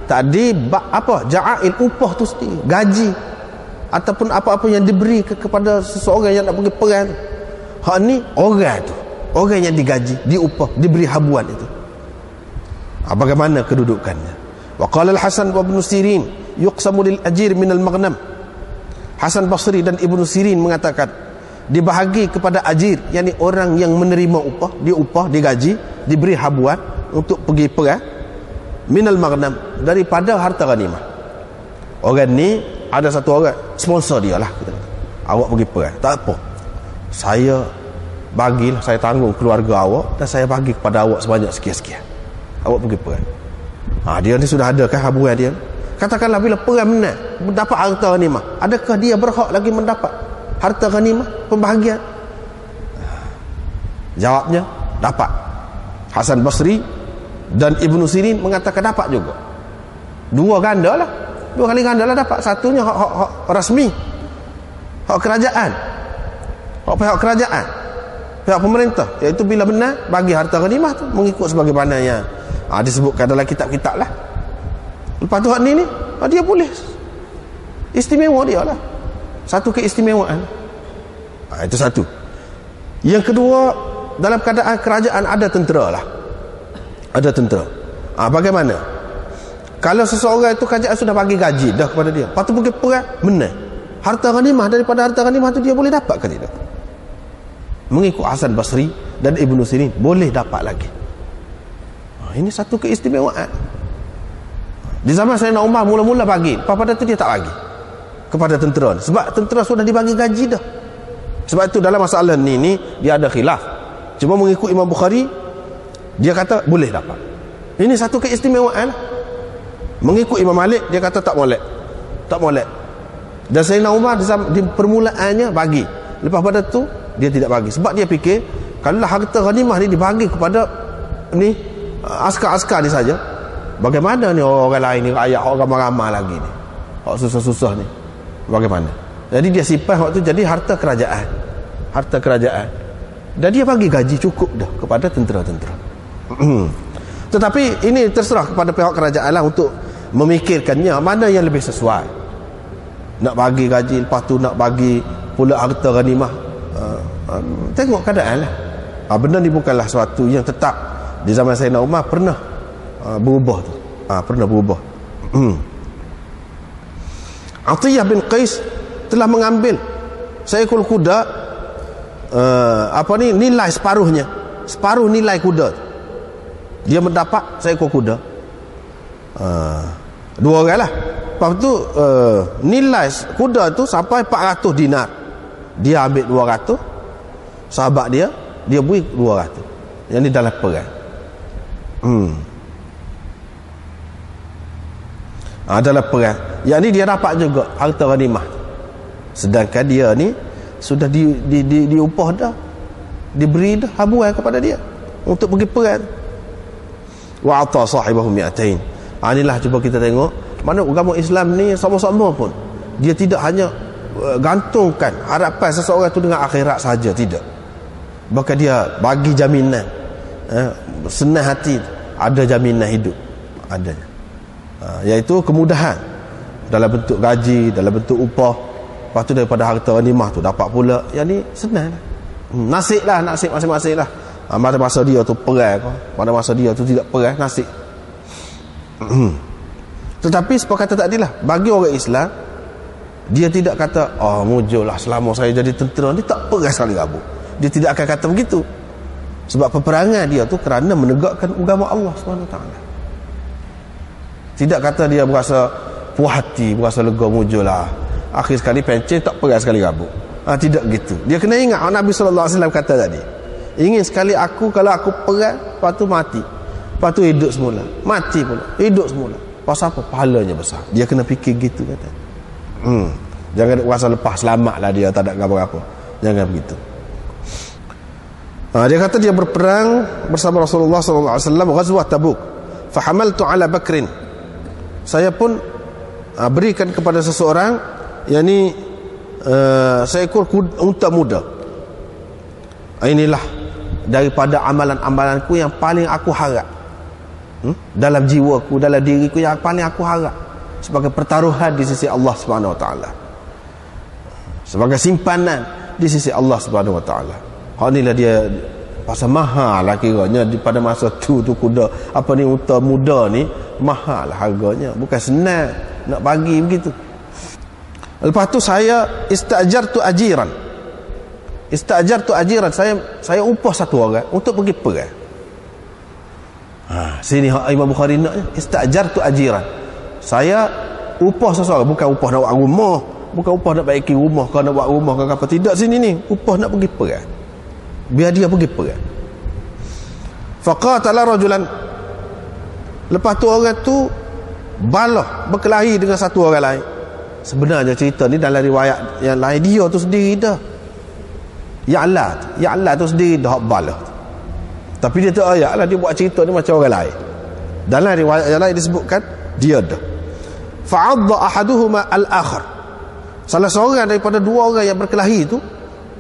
tadi bab apa? Ja'ail, upah tu sendiri, gaji ataupun apa-apa yang diberi kepada seseorang yang nak pergi perang. Hak ni orang tu, orang yang digaji, diupah, diberi habuan itu. Bagaimana kedudukannya? Wa qala al-Hasan wa Ibn Sirin yuqsamu lil ajir min al-maghnam. Hasan Basri dan Ibn Sirin mengatakan dibahagi kepada ajir, yakni orang yang menerima upah, diupah, digaji, diberi habuan untuk pergi perang, min al-maghnam, daripada harta ghanimah. Orang ni ada satu orang sponsor dia lah, kita kata, awak pergi perang, tak apa, saya bagilah, saya tanggung keluarga awak dan saya bagi kepada awak sebanyak sekian-sekian, awak pergi perang. Dia ni sudah ada kan habuan dia. Katakanlah bila perang menang, mendapat harta ghanimah, adakah dia berhak lagi mendapat harta ghanimah, pembahagian? Jawabnya dapat. Hasan Basri dan Ibn Sirin mengatakan dapat juga. Dua ganda lah, dua kali ganda lah dapat. Satunya hak rasmi, hak kerajaan, hak pihak kerajaan, pihak pemerintah, iaitu bila benar bagi harta ghanimah tu mengikut sebagaimana yang disebutkan dalam kitab-kitab lah. Lepas tu hak ni dia boleh istimewa dia lah, satu keistimewaan. Itu satu. Yang kedua, dalam keadaan kerajaan ada tentera lah, ada tentera. Bagaimana kalau seseorang itu kerajaan sudah bagi gaji dah kepada dia, lepas tu pergi perang menang, harta ghanimah, daripada harta ghanimah tu dia boleh dapat ke tidak? Mengikut Hasan Basri dan Ibn Sirin boleh dapat lagi. Ini satu keistimewaan. Di zaman Sayyidina Umar mula-mula bagi, pada tu dia tak bagi kepada tentera, sebab tentera sudah dibagi gaji dah. Sebab itu dalam masalah ni dia ada khilaf. Cuma mengikut Imam Bukhari, dia kata boleh dapat. Ini satu keistimewaan. Mengikut Imam Malik, dia kata tak boleh, tak boleh. Dan Sayyidina Umar di permulaannya bagi, lepas pada tu dia tidak bagi, sebab dia fikir kalau harta ghanimah ni dibagi kepada ni askar-askar ni saja, bagaimana ni orang lain ni, rakyat orang ramai lagi ni, orang susah-susah ni, bagaimana? Jadi dia simpan waktu jadi harta kerajaan, harta kerajaan, dan dia bagi gaji cukup dah kepada tentera-tentera. Tetapi ini terserah kepada pihak kerajaan lah untuk memikirkannya mana yang lebih sesuai. Nak bagi gaji, lepas tu nak bagi pula harta ghanimah, tengok keadaan lah. Benda ni bukanlah sesuatu yang tetap. Di zaman Sayyidina Umar pernah berubah tu, pernah berubah. Atiyah bin Qais telah mengambil seekor kuda, nilai separuhnya, separuh nilai kuda. Dia mendapat seekor kuda, dua orang lah. Lepas tu nilai kuda tu sampai 400 dinar. Dia ambil 200, sahabat dia beri 200. Yang ni dalam perang. Dalam perang, yang ni dia dapat juga harta ghanimah, sedangkan dia ni sudah diupah dah, diberi dah habuan kepada dia untuk pergi perang. Wa ata sahibahu mi'atain. Inilah cuba kita tengok mana agama Islam ni sama-sama pun dia tidak hanya gantungkan harapan seseorang tu dengan akhirat saja, tidak. Bahkan dia bagi jaminan, senang hati, ada jaminan hidup adanya, iaitu kemudahan dalam bentuk gaji, dalam bentuk upah. Lepas tu daripada harta ghanimah tu dapat pula, yang ni senang lah. Nasib lah, nasib masing-masing lah. Pada masa dia tu perang, pada masa dia tu tidak perang, nasib. Tetapi sepakat tadi lah, bagi orang Islam, dia tidak kata, mujur lah selama saya jadi tentera ni tak perang sekali rabuk. Dia tidak akan kata begitu. Sebab peperangan dia tu kerana menegakkan agama Allah SWT. Tidak kata dia berasa puas hati, berasa lega, mujur lah, akhir sekali pencet tak perang sekali rabuk. Tidak gitu. Dia kena ingat Nabi SAW kata tadi, ingin sekali aku, kalau aku perang, lepas tu mati, lepas tu hidup semula, mati pula, hidup semula. Pasal apa? Pahalanya besar. Dia kena fikir gitu kata. Jangan rasa lepas selamat lah dia, tak ada apa-apa. Jangan begitu. Dia kata dia berperang bersama Rasulullah SAW, Ghazwah Tabuk. Fahamaltu ala Bakrin. Saya pun berikan kepada seseorang, yakni seekor unta muda. Inilah daripada amalan-amalanku yang paling aku harap, dalam jiwaku, dalam diriku, yang paling aku harap sebagai pertaruhan di sisi Allah Subhanahu Wa Taala, sebagai simpanan di sisi Allah Subhanahu Wa Taala. Inilah dia, pasal mahal lah kiranya pada masa tu kuda apa ni, unta muda ni mahal lah harganya, bukan senang nak bagi begitu. Lepas tu saya istajartu ajiran, saya upah satu orang untuk pergi perang. Sini Imam Bukhari naknya, istajartu ajiran, saya upah seseorang, bukan upah nak buat rumah, bukan upah nak baiki rumah, kau nak buat rumah kau apa, tidak. Sini ni upah nak pergi perang, biar dia pergi perang. Faqatala rajulan, lepas tu orang tu balah berkelahi dengan satu orang lain. Sebenarnya cerita ni dalam riwayat yang lain, dia tu sendiri dah, Ya'la tu sendiri dah balah. Tapi dia tak ayat lah, dia buat cerita ni macam orang lain. Dalam riwayat yang lain disebutkan dia dah. Fa'adda ahaduhuma al-akhar, salah seorang daripada dua orang yang berkelahi tu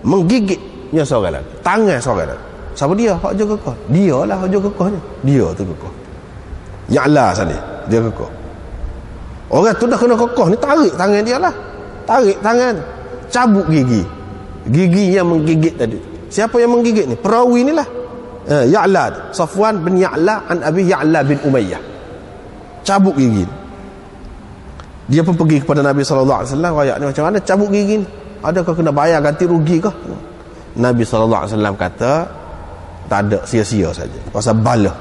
menggigitnya seorang lain, tangan seorang lain. Siapa dia? Hak jaga kekah. Dia lah hak jaga kekahnya. Dia tu kekah. Ya'la sana, dia kekah. Orang tu dah kena kekah ni, tarik tangan dia lah. Tarik tangan, cabut gigi yang menggigit tadi. Siapa yang menggigit ni? Perawi ni lah, Ya'la, Safwan bin Ya'la an Abi Ya'la bin Umayyah. Cabut gigi. Dia pun pergi kepada Nabi SAW. Rakyat ni macam mana cabut gigi ni? Adakah kena bayar ganti rugi kah? Nabi SAW kata tak ada, sia-sia saja, pasal balah.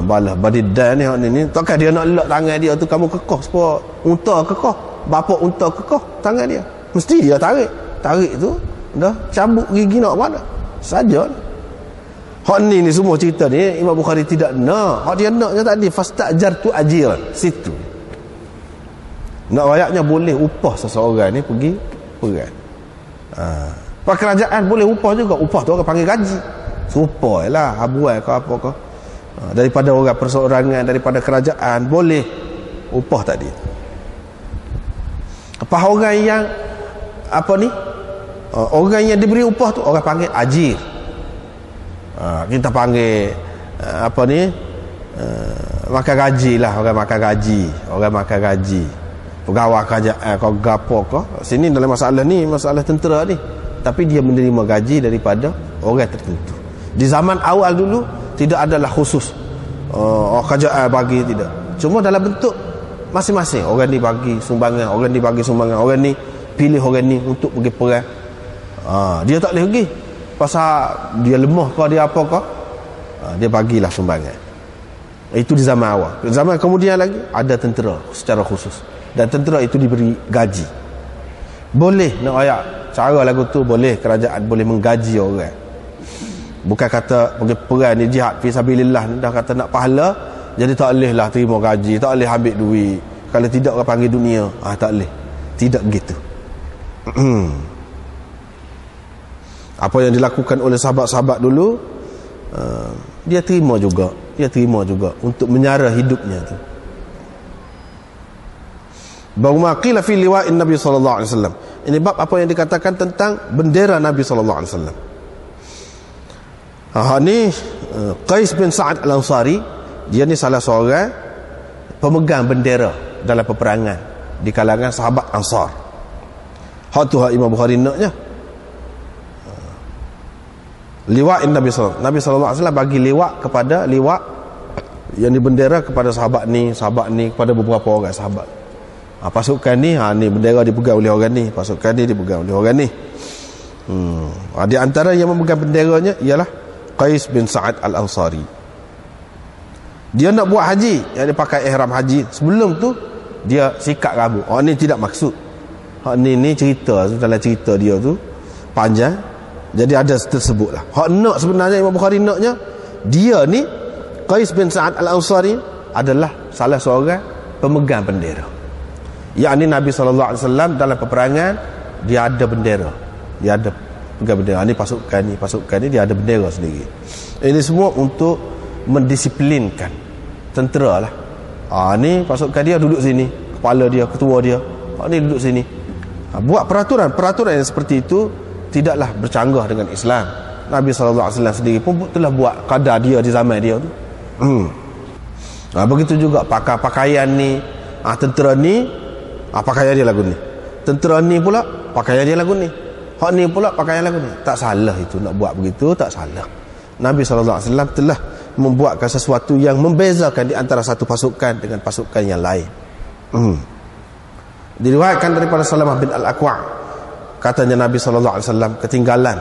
Balah badidan ni takkan dia nak lelak tangan dia tu, kamu kekah supaya unta kekah, bapa unta kekah tangan dia, mesti dia tarik tu dah cabut gigi nak mana saja. Hak ni semua cerita ni Imam Bukhari tidak nak. Hak dia naknya tadi fastajartu ajiran, situ nak ayatnya boleh upah seseorang ni pergi perang. Pak kerajaan boleh upah juga. Upah tu orang panggil gaji, supaya lah habuai ke apa ke, daripada orang perseorangan, daripada kerajaan boleh upah tadi. Apa orang yang apa ni, orang yang diberi upah tu orang panggil ajir. Kita panggil apa ni, makan gaji lah, orang makan gaji, pegawai kerajaan kau gapo kau. Sini dalam masalah ni, masalah tentera ni, tapi dia menerima gaji daripada orang tertentu. Di zaman awal dulu tidak adalah khusus kerajaan bagi, tidak, cuma dalam bentuk masing-masing. Orang ni bagi sumbangan, orang ni bagi sumbangan, orang ni pilih orang ni untuk pergi perang. Dia tak boleh pergi pasal dia lemah kau, dia apa kau, dia bagilah sumbangan. Itu di zaman awal. Zaman kemudian lagi ada tentera secara khusus, dan tentera itu diberi gaji. Boleh nak ayat cara lagu tu, boleh kerajaan boleh menggaji orang. Bukan kata pergi perang ni jihad fi sabilillah, dah kata nak pahala jadi tak boleh lah terima gaji, tak boleh ambil duit, kalau tidak orang panggil dunia. Tak boleh, tidak begitu. Apa yang dilakukan oleh sahabat-sahabat dulu, dia terima juga untuk menyara hidupnya tu. Bahwa qila fi liwa'in Nabi sallallahu alaihi wasallam. Ini bab apa yang dikatakan tentang bendera Nabi sallallahu alaihi wasallam. Ni Qais bin Sa'ad Al-Ansari, dia ni salah seorang pemegang bendera dalam peperangan di kalangan sahabat Ansar. Hak tu hak Imam Bukhari naknya. Liwa' Nabi sallallahu alaihi wasallam bagi liwa' kepada liwa' yang dibendera kepada sahabat ni kepada beberapa orang sahabat. Pasukan ni ni bendera dipegang oleh orang ni, pasukan ni dipegang oleh orang ni. Di antara yang memegang benderanya ialah Qais bin Sa'ad Al-Ansari. Dia nak buat haji, yang dia pakai ihram haji. Sebelum tu dia sikat rambut. Ni tidak maksud. Ni cerita tu, dalam cerita dia tu panjang. Jadi ada tersebut lah. Hak nak sebenarnya Imam Bukhari naknya, dia ni Qais bin Sa'ad Al-Ansari adalah salah seorang pemegang bendera. Yakni Nabi SAW dalam peperangan dia ada bendera. Dia ada pegang bendera. Ni pasukan ni dia ada bendera sendiri. Ini semua untuk mendisiplinkan tentera lah. Ni pasukan dia duduk sini, kepala dia, ketua dia, ni duduk sini. Buat peraturan yang seperti itu tidaklah bercanggah dengan Islam. Nabi SAW sendiri pun telah buat qadar dia di zaman dia tu. Begitu juga pakaian ni, tentera ni pakaian dia lagu ni, tentera ni pula pakaian dia lagu ni, hak ni pula pakaian lagu ni. Tak salah itu, nak buat begitu tak salah. Nabi SAW telah membuatkan sesuatu yang membezakan di antara satu pasukan dengan pasukan yang lain. Diriwayatkan daripada Salamah bin Al-Aqwa', katanya Nabi SAW ketinggalan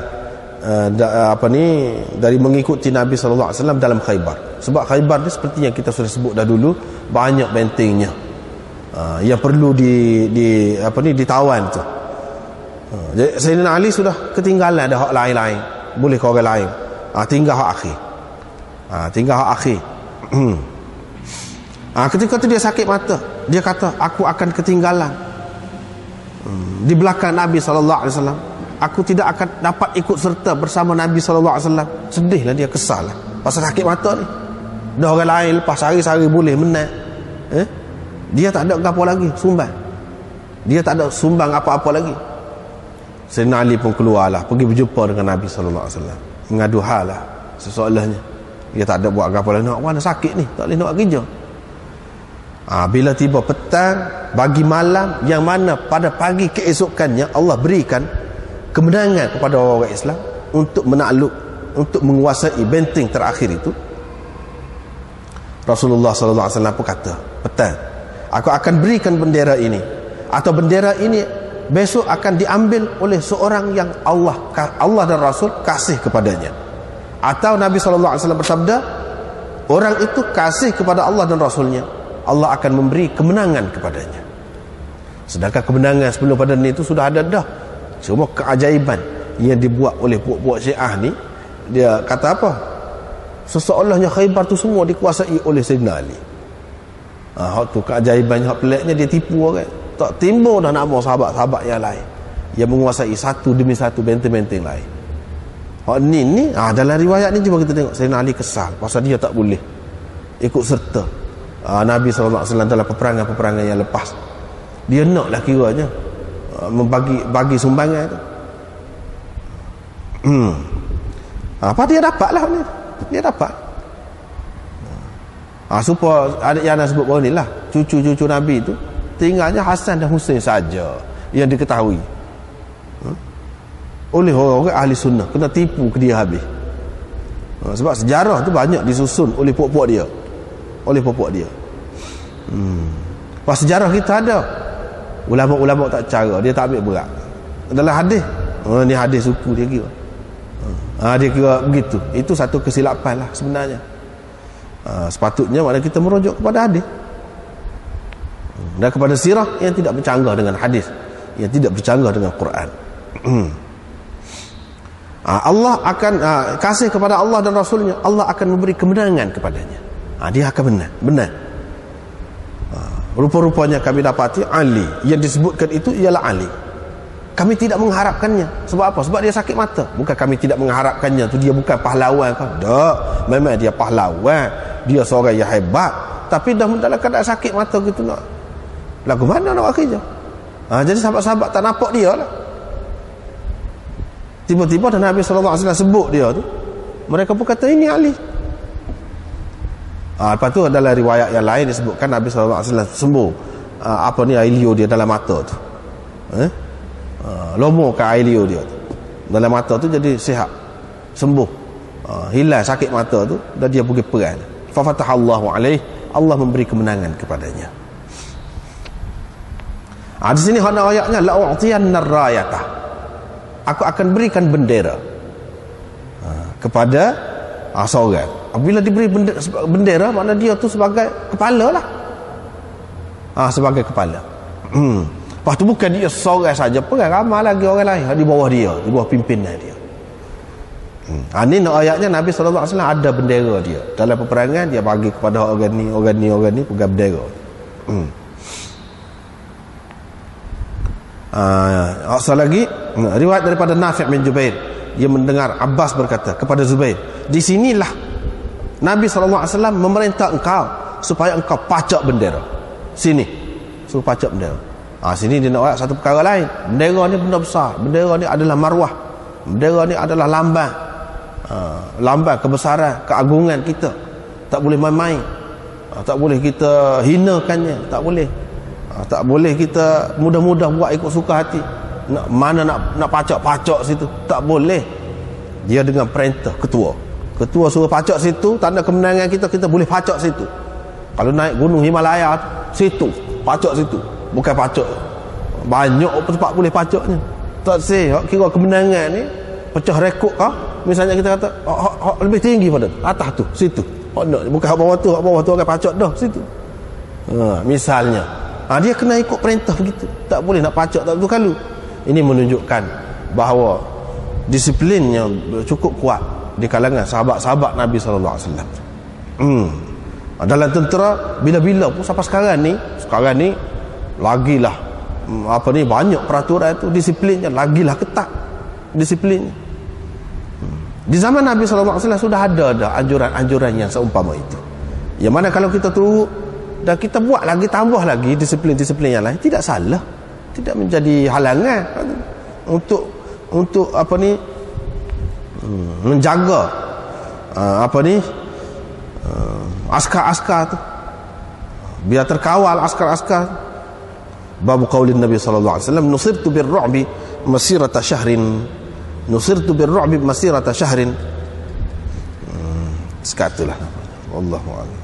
dari mengikuti Nabi SAW dalam Khaybar. Sebab Khaybar ni seperti yang kita sudah sebut dah dulu, banyak bentengnya yang perlu ditawan tu. Jadi Sayyidina Ali sudah ketinggalan, ada hak lain-lain, boleh ke orang lain. Tinggal hak akhir. Ketika tu dia sakit mata, dia kata aku akan ketinggalan di belakang Nabi SAW. Aku tidak akan dapat ikut serta bersama Nabi SAW. Sedihlah dia, kesal lah pasal sakit mata ni. Dah orang lain lepas sehari-sehari boleh menang, dia tak ada apa lagi sumbang. Dia tak ada sumbang apa-apa lagi. Sayyidina Ali pun keluarlah, pergi berjumpa dengan Nabi SAW, mengadu hal lah sesoalahnya. Dia tak ada buat apa lagi, nak mana sakit ni, tak boleh nak kerja. Bila tiba petang bagi malam, yang mana pada pagi keesokannya Allah berikan kemenangan kepada orang Islam untuk menakluk, untuk menguasai benteng terakhir itu. Rasulullah SAW pun kata, petang aku akan berikan bendera ini, atau bendera ini besok akan diambil oleh seorang yang Allah dan Rasul kasih kepadanya. Atau Nabi SAW bersabda, orang itu kasih kepada Allah dan Rasulnya, Allah akan memberi kemenangan kepadanya. Sedangkan kemenangan sebelum pada ni itu sudah ada dah. Semua keajaiban yang dibuat oleh puak-puak Syiah ni, dia kata apa? Seseolahnya Khaybar tu semua dikuasai oleh Sayyidina Ali. Hak tu keajaiban, hak peliknya dia tipu orang. Tak timbul dah nama sahabat-sahabat yang lain yang menguasai satu demi satu benteng-benteng lain. Hak ni dalam riwayat ni cuba kita tengok Sayyidina Ali kesal pasal dia tak boleh ikut serta Nabi SAW dalam peperangan-peperangan yang lepas. Dia naklah kiranya bagi sumbangan tu. Apa dia dapat lah ni? Dia dapat. Supaya adik yang nak sebut bawah ni lah, cucu-cucu Nabi tu tinggalnya Hasan dan Husain saja yang diketahui oleh orang-orang ahli sunnah. Kena tipu ke dia habis. Sebab sejarah tu banyak disusun oleh puak-puak dia, pas sejarah kita ada ulama-ulama tak cara, dia tak ambil berat dalam hadis. Ni hadis suku dia kira, dia kira begitu. Itu satu kesilapan lah sebenarnya. Sepatutnya maknanya kita merujuk kepada hadis dan kepada sirah yang tidak bercanggah dengan hadis, yang tidak bercanggah dengan Quran. Allah akan kasih kepada Allah dan Rasulnya, Allah akan memberi kemenangan kepadanya. Dia akan benar. Rupa-rupanya kami dapati Ali, yang disebutkan itu ialah Ali. Kami tidak mengharapkannya. Sebab apa? Sebab dia sakit mata. Bukan kami tidak mengharapkannya tu dia bukan pahlawan kan? Tak, memang dia pahlawan, dia seorang yang hebat, tapi dah dalam keadaan sakit mata gitu nak lagu mana nak kerja. Jadi sahabat-sahabat tak nampak dia lah. Tiba-tiba Nabi SAW sebut dia tu, Mereka pun kata ini Ali. Lepas tu adalah riwayat yang lain disebutkan Nabi SAW sembuh air liur dia dalam mata tu. Lomorkan air liur dia tu dalam mata tu, jadi sihat, sembuh, hilang sakit mata tu, dan dia pergi perang. Fa fatahallahu alaihi, Allah memberi kemenangan kepadanya. Di sini ada ayatnya, la u'tiyanna rayatah, aku akan berikan bendera kepada seorang. Apabila diberi bendera, makna dia tu sebagai kepala lah. Sebagai kepala. Lepas tu bukan dia seorang saja, perang ramai lagi orang lain di bawah dia, di bawah pimpinan dia. Ini ayatnya Nabi SAW ada bendera dia. Dalam peperangan dia bagi kepada orang ni pegang bendera. Asal lagi riwayat daripada Nafi' bin Jubair, dia mendengar Abbas berkata kepada Zubair, di sinilah Nabi SAW memerintah engkau supaya engkau pacak bendera. Sini suruh pacak bendera. Sini dia nak ayat satu perkara lain. Bendera ni benda besar. Bendera ni adalah marwah. Bendera ni adalah lambang, lambang kebesaran, keagungan kita. Tak boleh main-main. Tak boleh kita hinakannya. Tak boleh. Tak boleh kita mudah-mudah buat ikut suka hati. Nak pacak-pacak situ, tak boleh. Dia dengan perintah ketua. Ketua suruh pacak situ, tanda kemenangan kita, kita boleh pacak situ. Kalau naik gunung Himalaya, situ pacak situ. Bukan pacak banyak tempat boleh pacaknya. Tak say kira kemenangan ni pecah rekod kah, misalnya kita kata lebih tinggi pada atas tu, situ. Bukan bawah tu orang pacak dah situ. Misalnya dia kena ikut perintah begitu. Tak boleh nak pacak tak betul kalau. Ini menunjukkan bahawa disiplinnya cukup kuat di kalangan sahabat-sahabat Nabi SAW. Dalam tentera bila-bila pun sampai sekarang ni lagilah banyak peraturan itu, disiplinnya lagilah ketat disiplinnya. Di zaman Nabi SAW sudah ada anjuran-anjuran yang seumpama itu, yang mana kalau kita turut dan kita buat lagi, tambah lagi disiplin-disiplin yang lain, tidak salah, tidak menjadi halangan untuk menjaga askar-askar tu biar terkawal. Askar-askar babu qaulin Nabi sallallahu alaihi wasallam, nusirtu birru'bi masirata syahrin, nusirtu birru'bi masirata syahrin. Sekatulah. Wallahu a'lam.